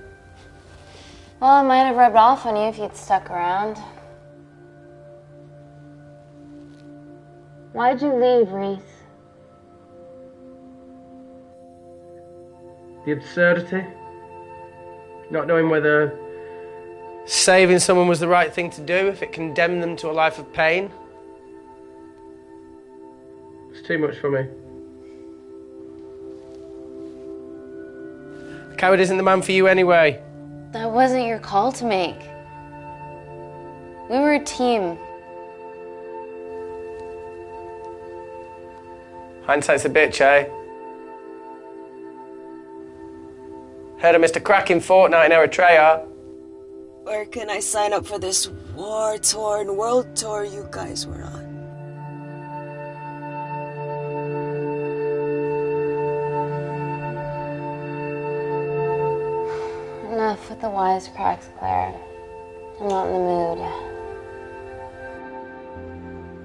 Well, it might have rubbed off on you if you'd stuck around. Why'd you leave, Reese? The absurdity. Not knowing whether saving someone was the right thing to do if it condemned them to a life of pain. It's too much for me. A coward isn't the man for you anyway. That wasn't your call to make. We were a team. Hindsight's a bitch, eh? Heard of Mr. Cracking Fortnite in Eritrea? Where can I sign up for this war-torn world tour you guys were on? Enough with the wisecracks, Claire. I'm not in the mood.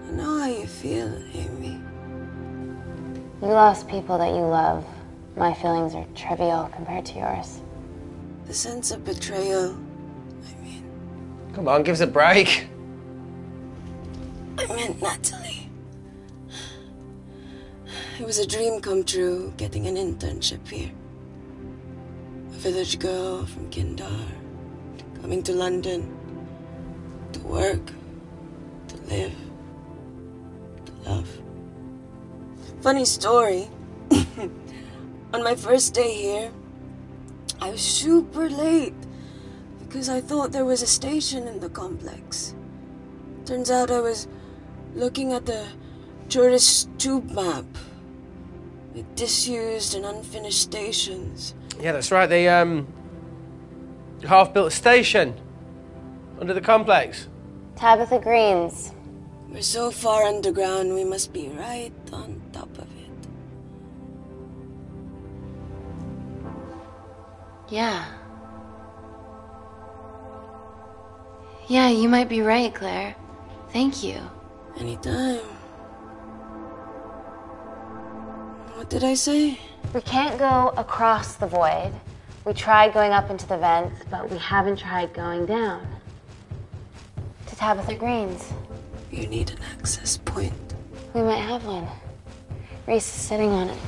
I know how you feel, Amy. You lost people that you love. My feelings are trivial compared to yours. The sense of betrayal. Come on, give us a break. I meant Natalie. It was a dream come true, getting an internship here. A village girl from Kindar, coming to London, to work, to live, to love. Funny story. On my first day here, I was super late because I thought there was a station in the complex. Turns out I was looking at the tourist tube map with disused and unfinished stations. Yeah, that's right. They half-built station under the complex. Tabitha Greens. We're so far underground, we must be right on top of it. Yeah. Yeah, you might be right, Claire. Thank you. Anytime. What did I say? We can't go across the void. We tried going up into the vents, but we haven't tried going down. To Tabitha Greens. You need an access point. We might have one. Reese is sitting on it.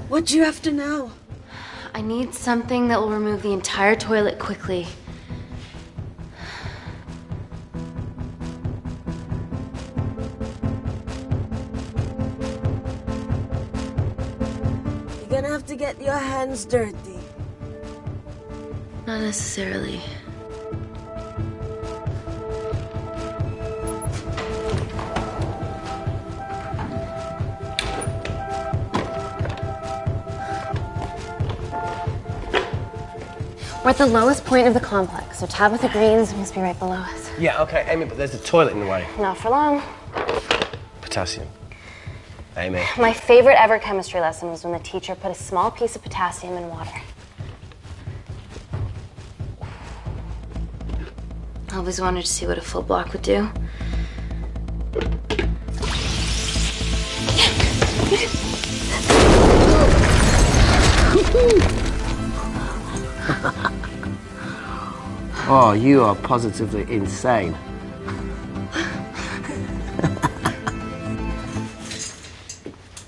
What do you have to know? I need something that will remove the entire toilet quickly. You're gonna have to get your hands dirty. Not necessarily. We're at the lowest point of the complex, so Tabitha Greens must be right below us. Yeah, okay, Amy, but there's a toilet in the way. Not for long. Potassium. Amy. My favorite ever chemistry lesson was when the teacher put a small piece of potassium in water. I always wanted to see what a full block would do. Oh, you are positively insane.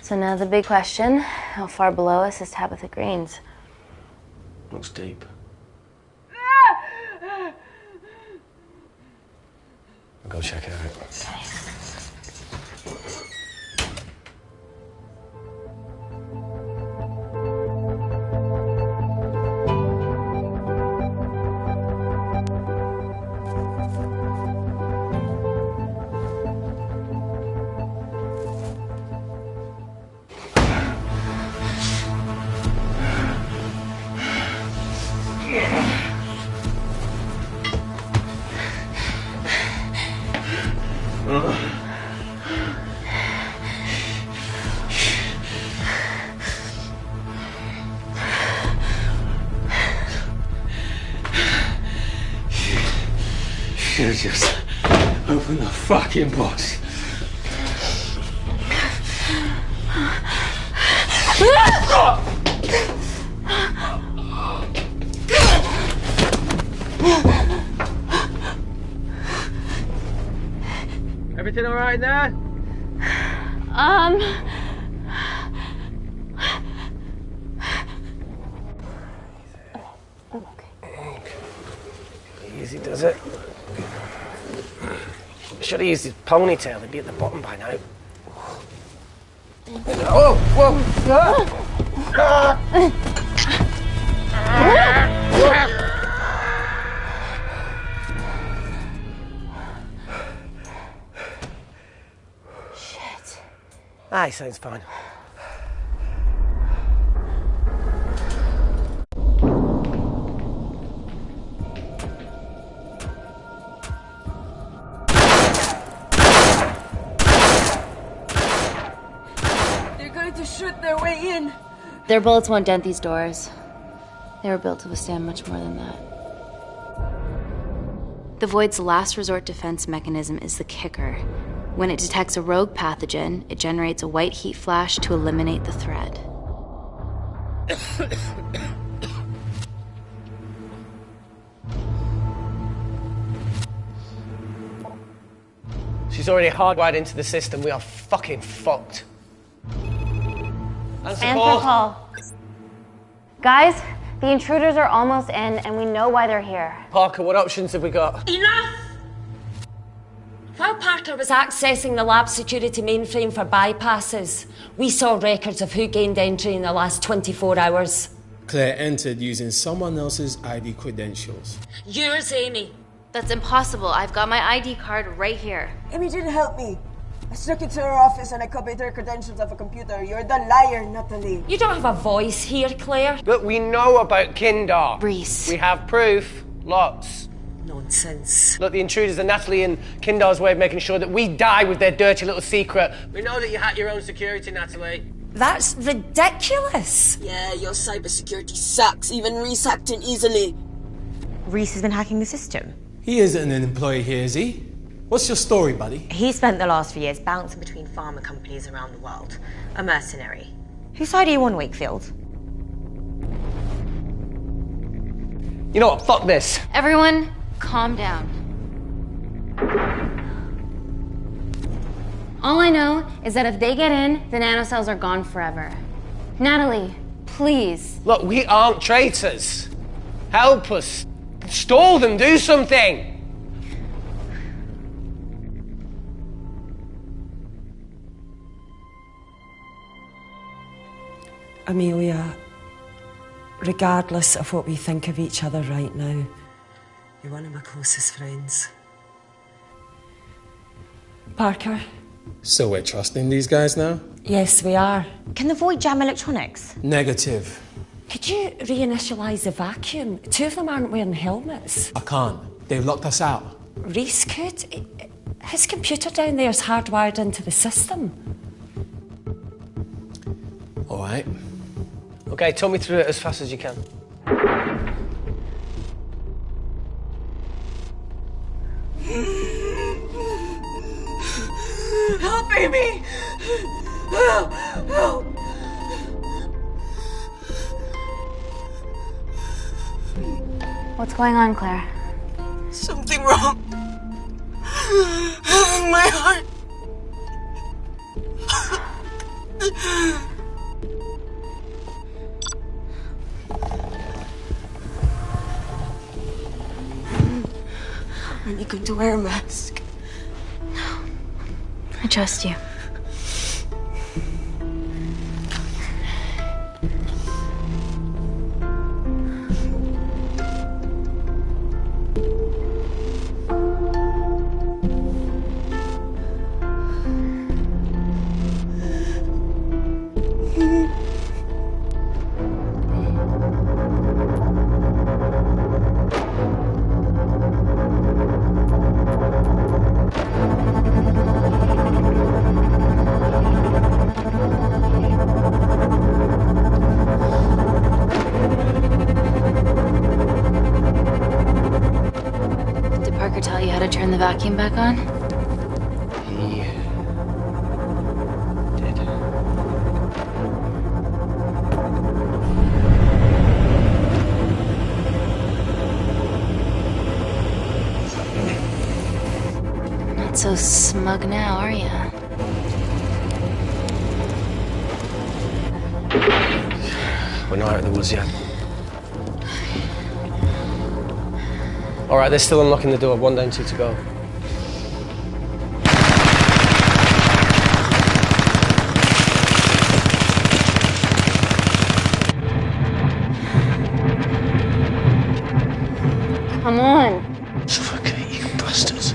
So now the big question, how far below us is Tabitha Greens? Looks deep. I'll go check it out. Okay. Should've just opened the fucking box. Everything all right in there? Easy does it. Should have used his ponytail, he'd be at the bottom by now. Oh, whoa! say it's fine. They're going to shoot their way in. Their bullets won't dent these doors. They were built to withstand much more than that. The Void's last resort defense mechanism is the kicker. When it detects a rogue pathogen, it generates a white heat flash to eliminate the threat. She's already hardwired into the system. We are fucking fucked. Answer call. Guys, the intruders are almost in, and we know why they're here. Parker, what options have we got? Enough! While Parker was accessing the lab security mainframe for bypasses, we saw records of who gained entry in the last 24 hours. Claire entered using someone else's ID credentials. Yours, Amy. That's impossible. I've got my ID card right here. Amy didn't help me. I snuck into her office and I copied her credentials off a computer. You're the liar, Natalie. You don't have a voice here, Claire. But we know about Kindar. Reese. We have proof. Lots. Nonsense. Look, the intruders are Natalie and Kindar's way of making sure that we die with their dirty little secret. We know that you hack your own security, Natalie. That's ridiculous. Yeah, your cybersecurity sucks. Even Reese hacked in easily. Reese has been hacking the system. He isn't an employee here, is he? What's your story, buddy? He spent the last few years bouncing between pharma companies around the world. A mercenary. Whose side are you on, Wakefield? You know what? Fuck this. Everyone, calm down. All I know is that if they get in, the nanocells are gone forever. Natalie, please. Look, we aren't traitors. Help us. Stall them. Do something. Amelia, regardless of what we think of each other right now, you're one of my closest friends. Parker? So we're trusting these guys now? Yes, we are. Can the Void jam electronics? Negative. Could you reinitialize the vacuum? Two of them aren't wearing helmets. I can't. They've locked us out. Reese could. His computer down there's hardwired into the system. All right. Okay, talk me through it as fast as you can. Help, Amy! Help! Help! What's going on, Claire? Something wrong. My heart. Are you going to wear a mask? No. I trust you. Tell you how to turn the vacuum back on? He did. Not so smug now, are you? We're not out of the woods yet. All right, they're still unlocking the door. 1 down, 2 to go. Come on. Suffocate, you bastards.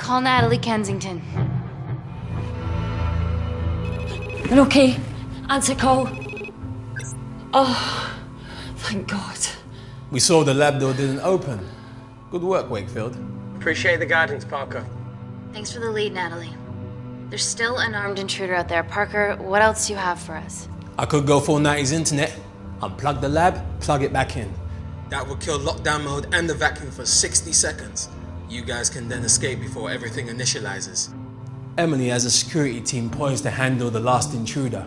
Call Natalie Kensington. They're okay. Answer call. Oh, thank God. We saw the lab door didn't open. Good work, Wakefield. Appreciate the guidance, Parker. Thanks for the lead, Natalie. There's still an armed intruder out there. Parker, what else do you have for us? I could go full 90s internet, unplug the lab, plug it back in. That would kill lockdown mode and the vacuum for 60 seconds. You guys can then escape before everything initializes. Emily has a security team poised to handle the last intruder.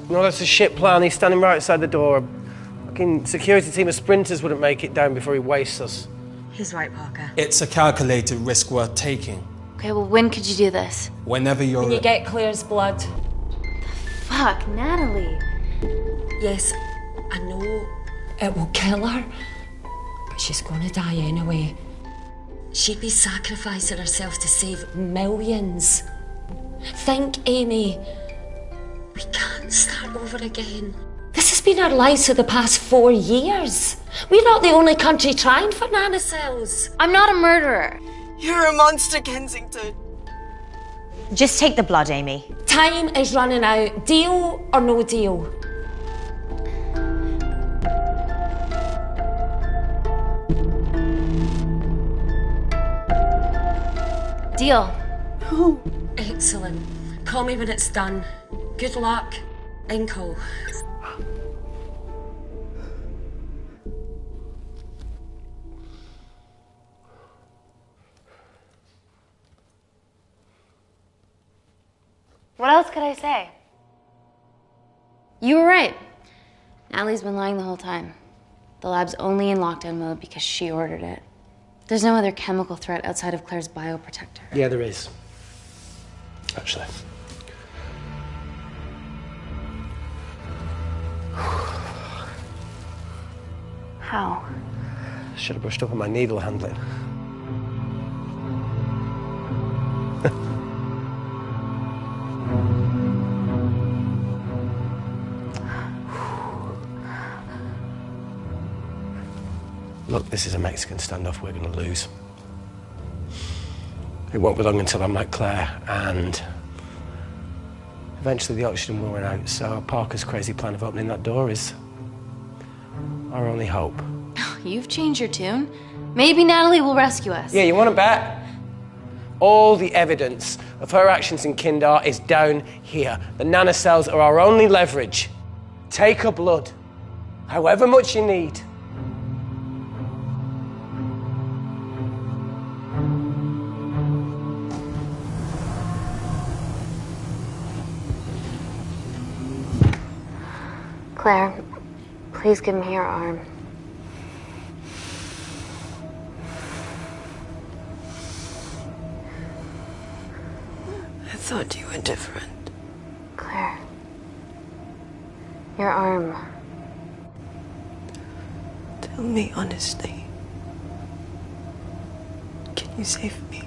No, that's a shit plan. He's standing right outside the door. A fucking security team of sprinters wouldn't make it down before he wastes us. He's right, Parker. It's a calculated risk worth taking. Okay, well, when could you do this? Whenever you're... When you get Claire's blood. Fuck, Natalie. Yes, I know it will kill her, but she's gonna die anyway. She'd be sacrificing herself to save millions. Think, Amy. We can't start over again. This has been our lives for the past 4 years. We're not the only country trying for nanocells. I'm not a murderer. You're a monster, Kensington. Just take the blood, Amy. Time is running out. Deal or no deal? Deal. Excellent. Call me when it's done. Good luck. Inco. What else could I say? You were right. Natalie's been lying the whole time. The lab's only in lockdown mode because she ordered it. There's no other chemical threat outside of Claire's bioprotector. Yeah, there is. Actually. How? Should have brushed up on my needle handling. Look, this is a Mexican standoff we're going to lose. It won't be long until I'm like Claire, and eventually the oxygen will run out, so Parker's crazy plan of opening that door is our only hope. You've changed your tune. Maybe Natalie will rescue us. Yeah, you want to bet? All the evidence of her actions in Kindar is down here. The nanocells are our only leverage. Take her blood, however much you need. Claire, please give me your arm. I thought you were different. Claire, your arm. Tell me honestly. Can you save me?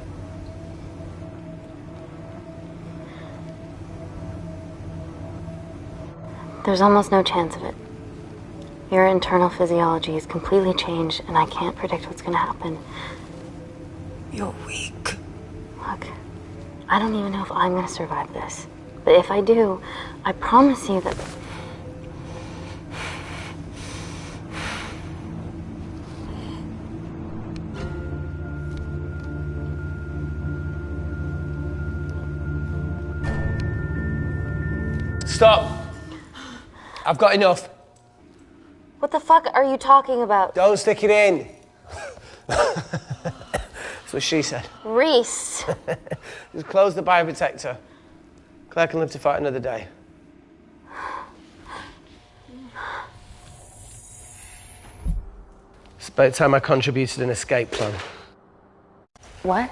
There's almost no chance of it. Your internal physiology is completely changed, and I can't predict what's going to happen. You're weak. Look, I don't even know if I'm going to survive this. But if I do, I promise you that... Stop! I've got enough. What the fuck are you talking about? Don't stick it in. That's what she said. Reese. Just close the bioprotector. Claire can live to fight another day. It's about time I contributed an escape plan. What?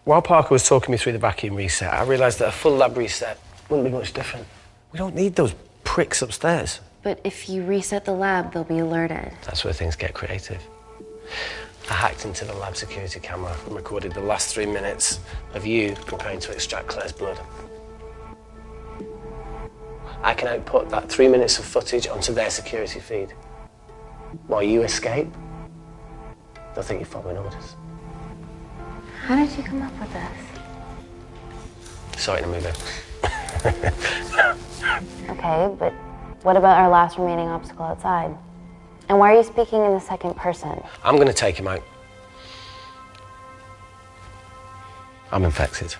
While Parker was talking me through the vacuum reset, I realised that a full lab reset wouldn't be much different. We don't need those pricks upstairs. But if you reset the lab, they'll be alerted. That's where things get creative. I hacked into the lab security camera and recorded the last 3 minutes of you preparing to extract Claire's blood. I can output that 3 minutes of footage onto their security feed. While you escape, they'll think you're following orders. How did you come up with this? Saw it in a movie. Okay, but what about our last remaining obstacle outside? And why are you speaking in the second person? I'm going to take him out. I'm infected.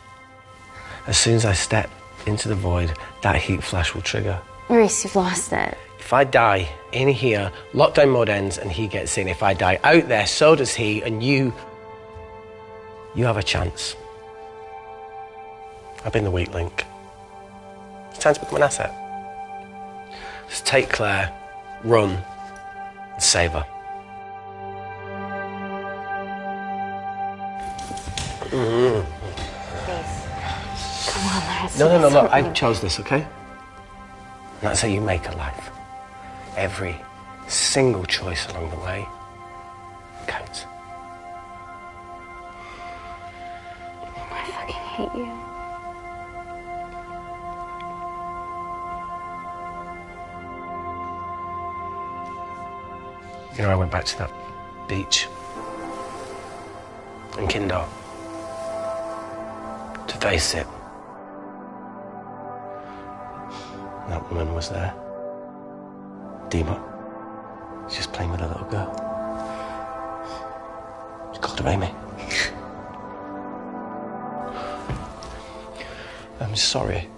As soon as I step into the void, that heat flash will trigger. Reese, you've lost it. If I die in here, lockdown mode ends and he gets in. If I die out there, so does he, and you have a chance. I've been the weak link. It's time to become an asset. Just take Claire, run, and save her. Please. Come on, let's No, look, I chose this, okay? And that's how you make a life. Every single choice along the way counts. I fucking hate you. You know, I went back to that beach in Kindar to face it. And that woman was there. Dima. She's just playing with a little girl. She called her Amy. I'm sorry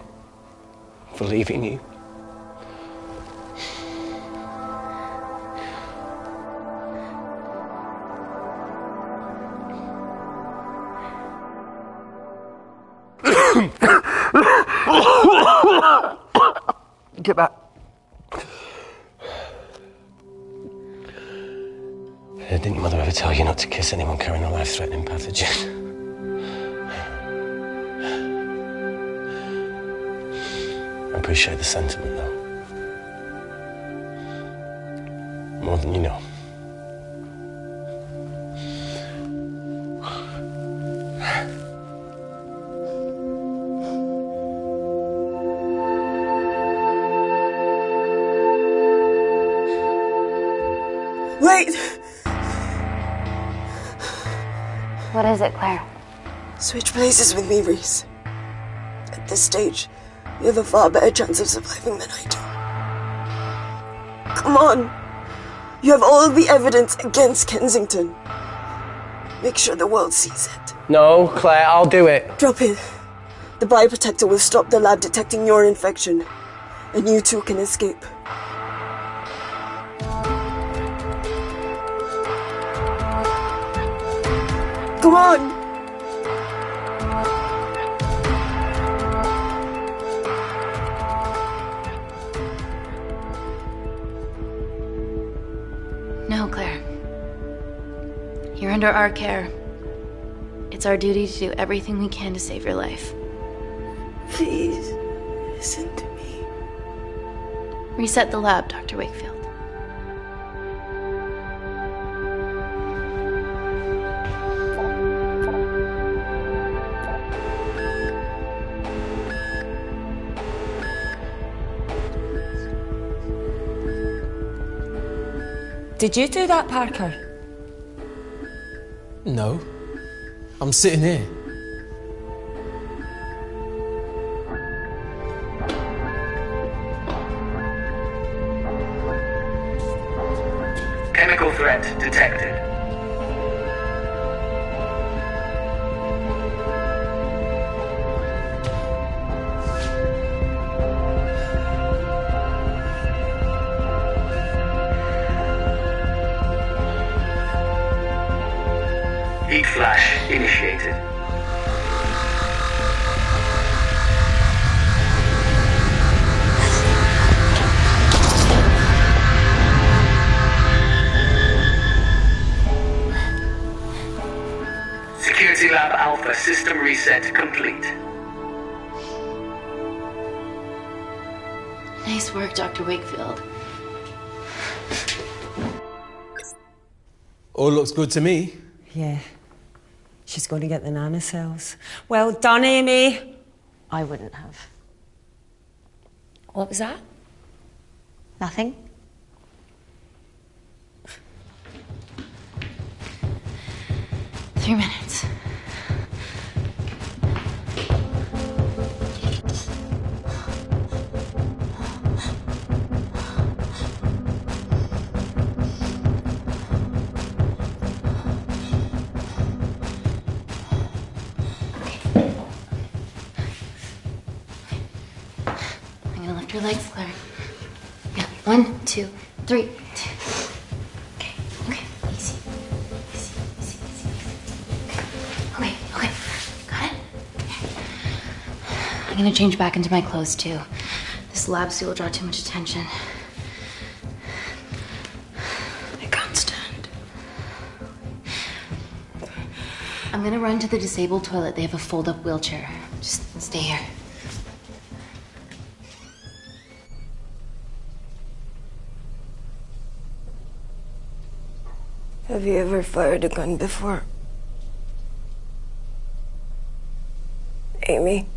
for leaving you. Get back. Didn't your mother ever tell you not to kiss anyone carrying a life-threatening pathogen? I appreciate the sentiment, though. More than you know. Wait! What is it, Claire? Switch places with me, Reese. At this stage, you have a far better chance of surviving than I do. Come on. You have all the evidence against Kensington. Make sure the world sees it. No, Claire, I'll do it. Drop it. The bioprotector will stop the lab detecting your infection, and you two can escape. Come on! No, Claire. You're under our care. It's our duty to do everything we can to save your life. Please, listen to me. Reset the lab, Dr. Wakefield. Did you do that, Parker? No. I'm sitting here. Chemical threat detected. Heat flash initiated. Security Lab Alpha system reset complete. Nice work, Dr. Wakefield. All looks good to me. Yeah. She's going to get the nanocells. Well done, Amy. I wouldn't have. What was that? Nothing? Three minutes. your legs, Claire. Yeah, 1, 2, 3. Okay, okay, easy. Easy. Okay, got it? I'm gonna change back into my clothes too. This lab suit will draw too much attention. I can't stand. I'm gonna run to the disabled toilet. They have a fold-up wheelchair. Just stay here. Have you ever fired a gun before? Amy?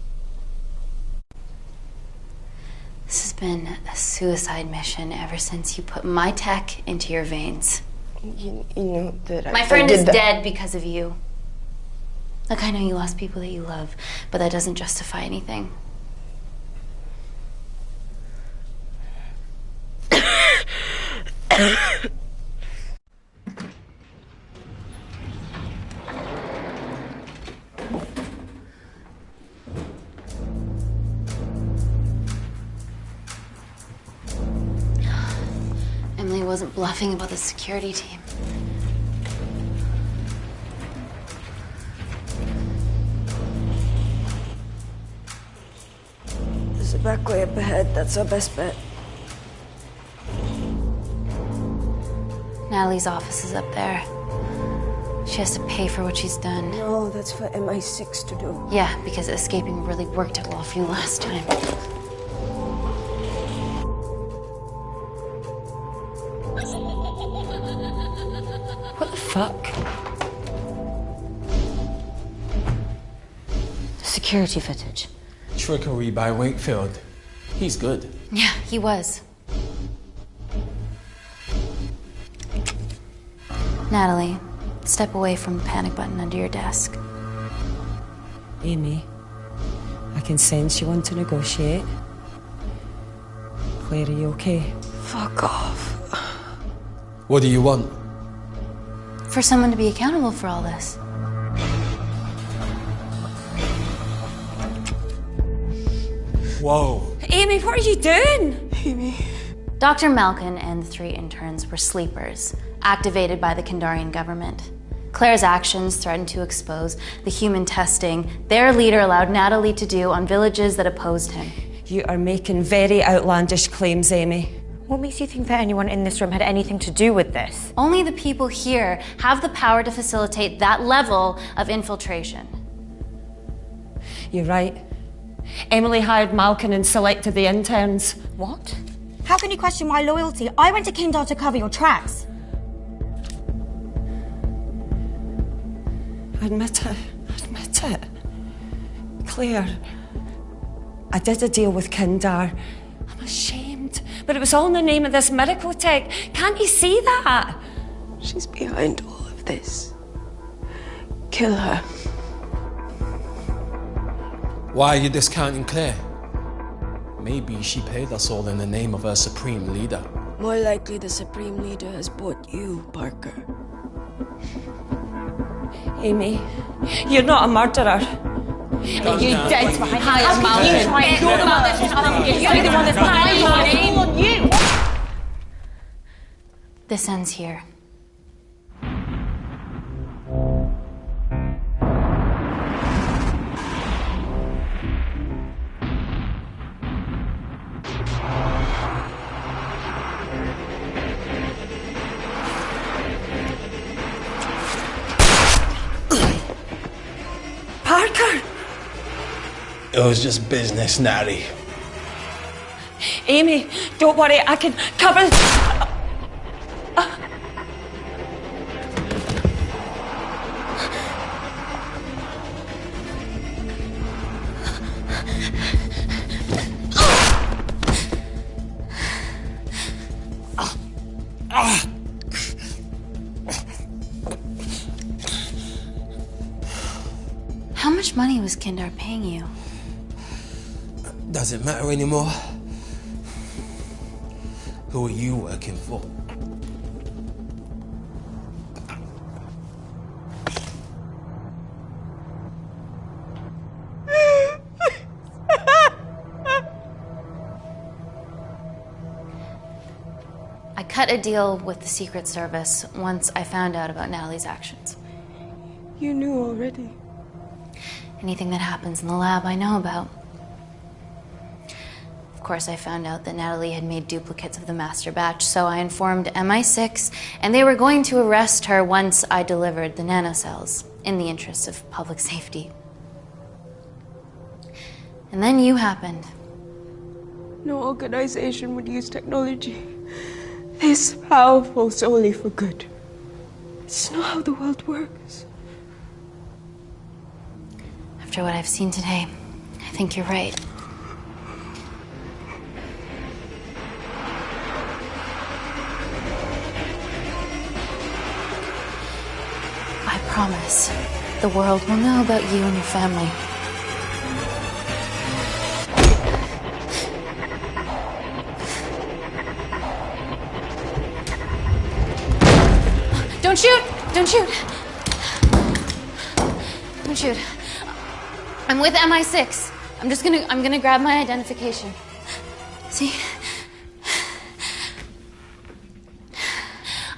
This has been a suicide mission ever since you put my tech into your veins. You know that My friend is dead because of you. Look, I know you lost people that you love, but that doesn't justify anything. Emily wasn't bluffing about the security team. There's a back way up ahead. That's our best bet. Natalie's office is up there. She has to pay for what she's done. No, that's for MI6 to do. Yeah, because escaping really worked out well for you last time. What the fuck? Security footage. Trickery by Wakefield. He's good. Yeah, he was. Natalie, step away from the panic button under your desk. Amy, I can sense you want to negotiate. Claire, are you okay? Fuck off. What do you want? For someone to be accountable for all this. Whoa. Amy, what are you doing? Amy. Dr. Malkin and the 3 interns were sleepers, activated by the Kandarian government. Claire's actions threatened to expose the human testing their leader allowed Natalie to do on villages that opposed him. You are making very outlandish claims, Amy. What makes you think that anyone in this room had anything to do with this? Only the people here have the power to facilitate that level of infiltration. You're right. Emily hired Malkin and selected the interns. What? How can you question my loyalty? I went to Kindar to cover your tracks. Admit it. Admit it. Claire, I did a deal with Kindar. I'm ashamed, but it was all in the name of this miracle tech. Can't you see that? She's behind all of this. Kill her. Why are you discounting Claire? Maybe she paid us all in the name of her supreme leader. More likely the supreme leader has bought you, Parker. Amy, you're not a murderer. You did hire Malkin. You're the one that's lying on you. This ends here. Parker! It was just business, Natty. Amy, don't worry, I can cover... How much money was Kindar paying you? Doesn't matter anymore. Who are you working for? cut a deal with the Secret Service once I found out about Natalie's actions. You knew already. Anything that happens in the lab, I know about. Of course, I found out that Natalie had made duplicates of the master batch, so I informed MI6, and they were going to arrest her once I delivered the nanocells, in the interest of public safety. And then you happened. No organization would use technology this powerful solely for good. It's not how the world works. After what I've seen today, I think you're right. I promise the world will know about you and your family. Don't shoot! Don't shoot! Don't shoot. I'm with MI6. I'm gonna grab my identification. See?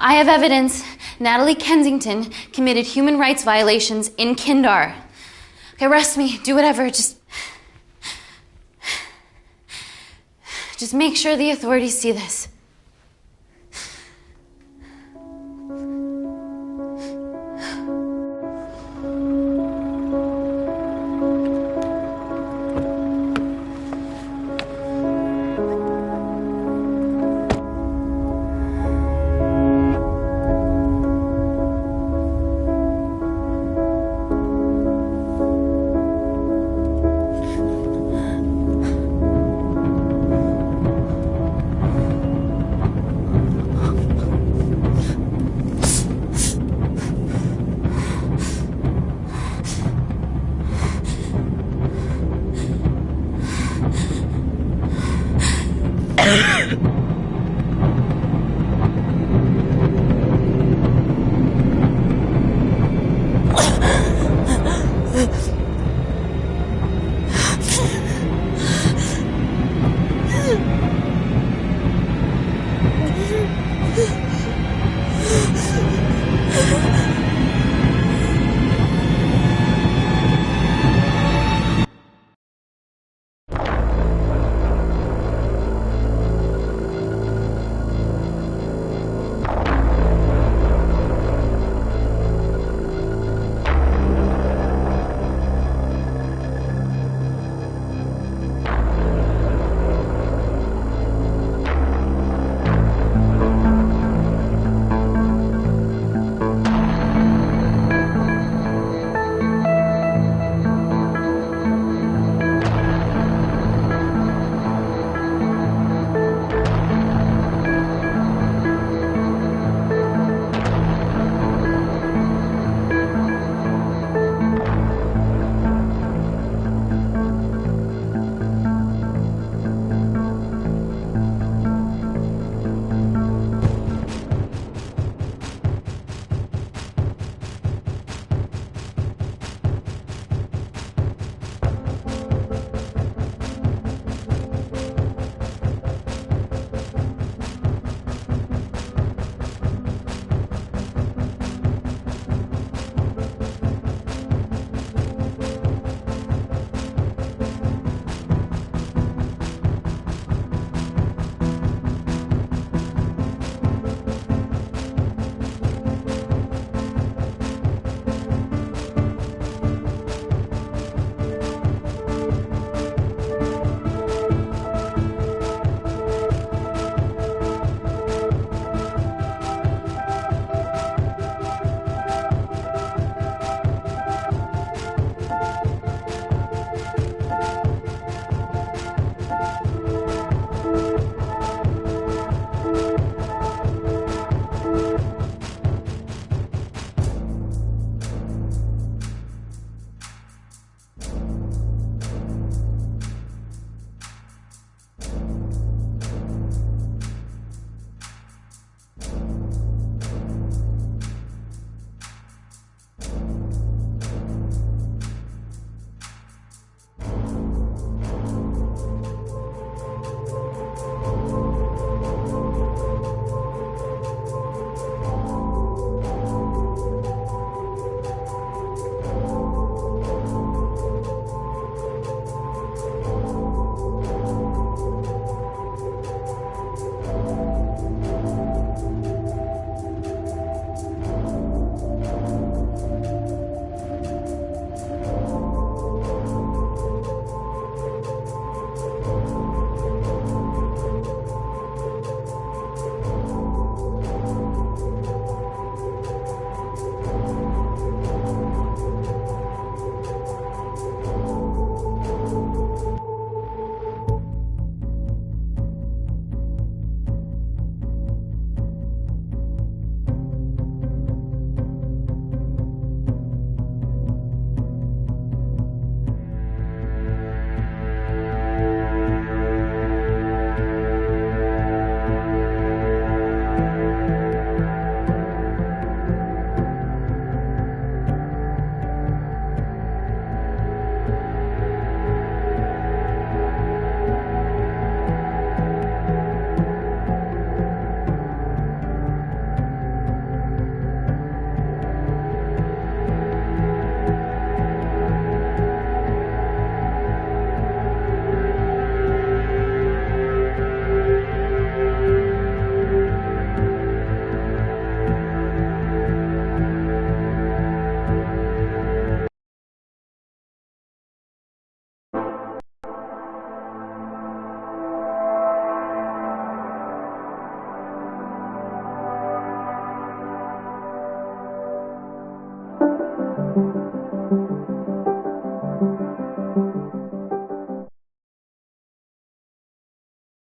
I have evidence Natalie Kensington committed human rights violations in Kindar. Okay, arrest me, do whatever, just make sure the authorities see this.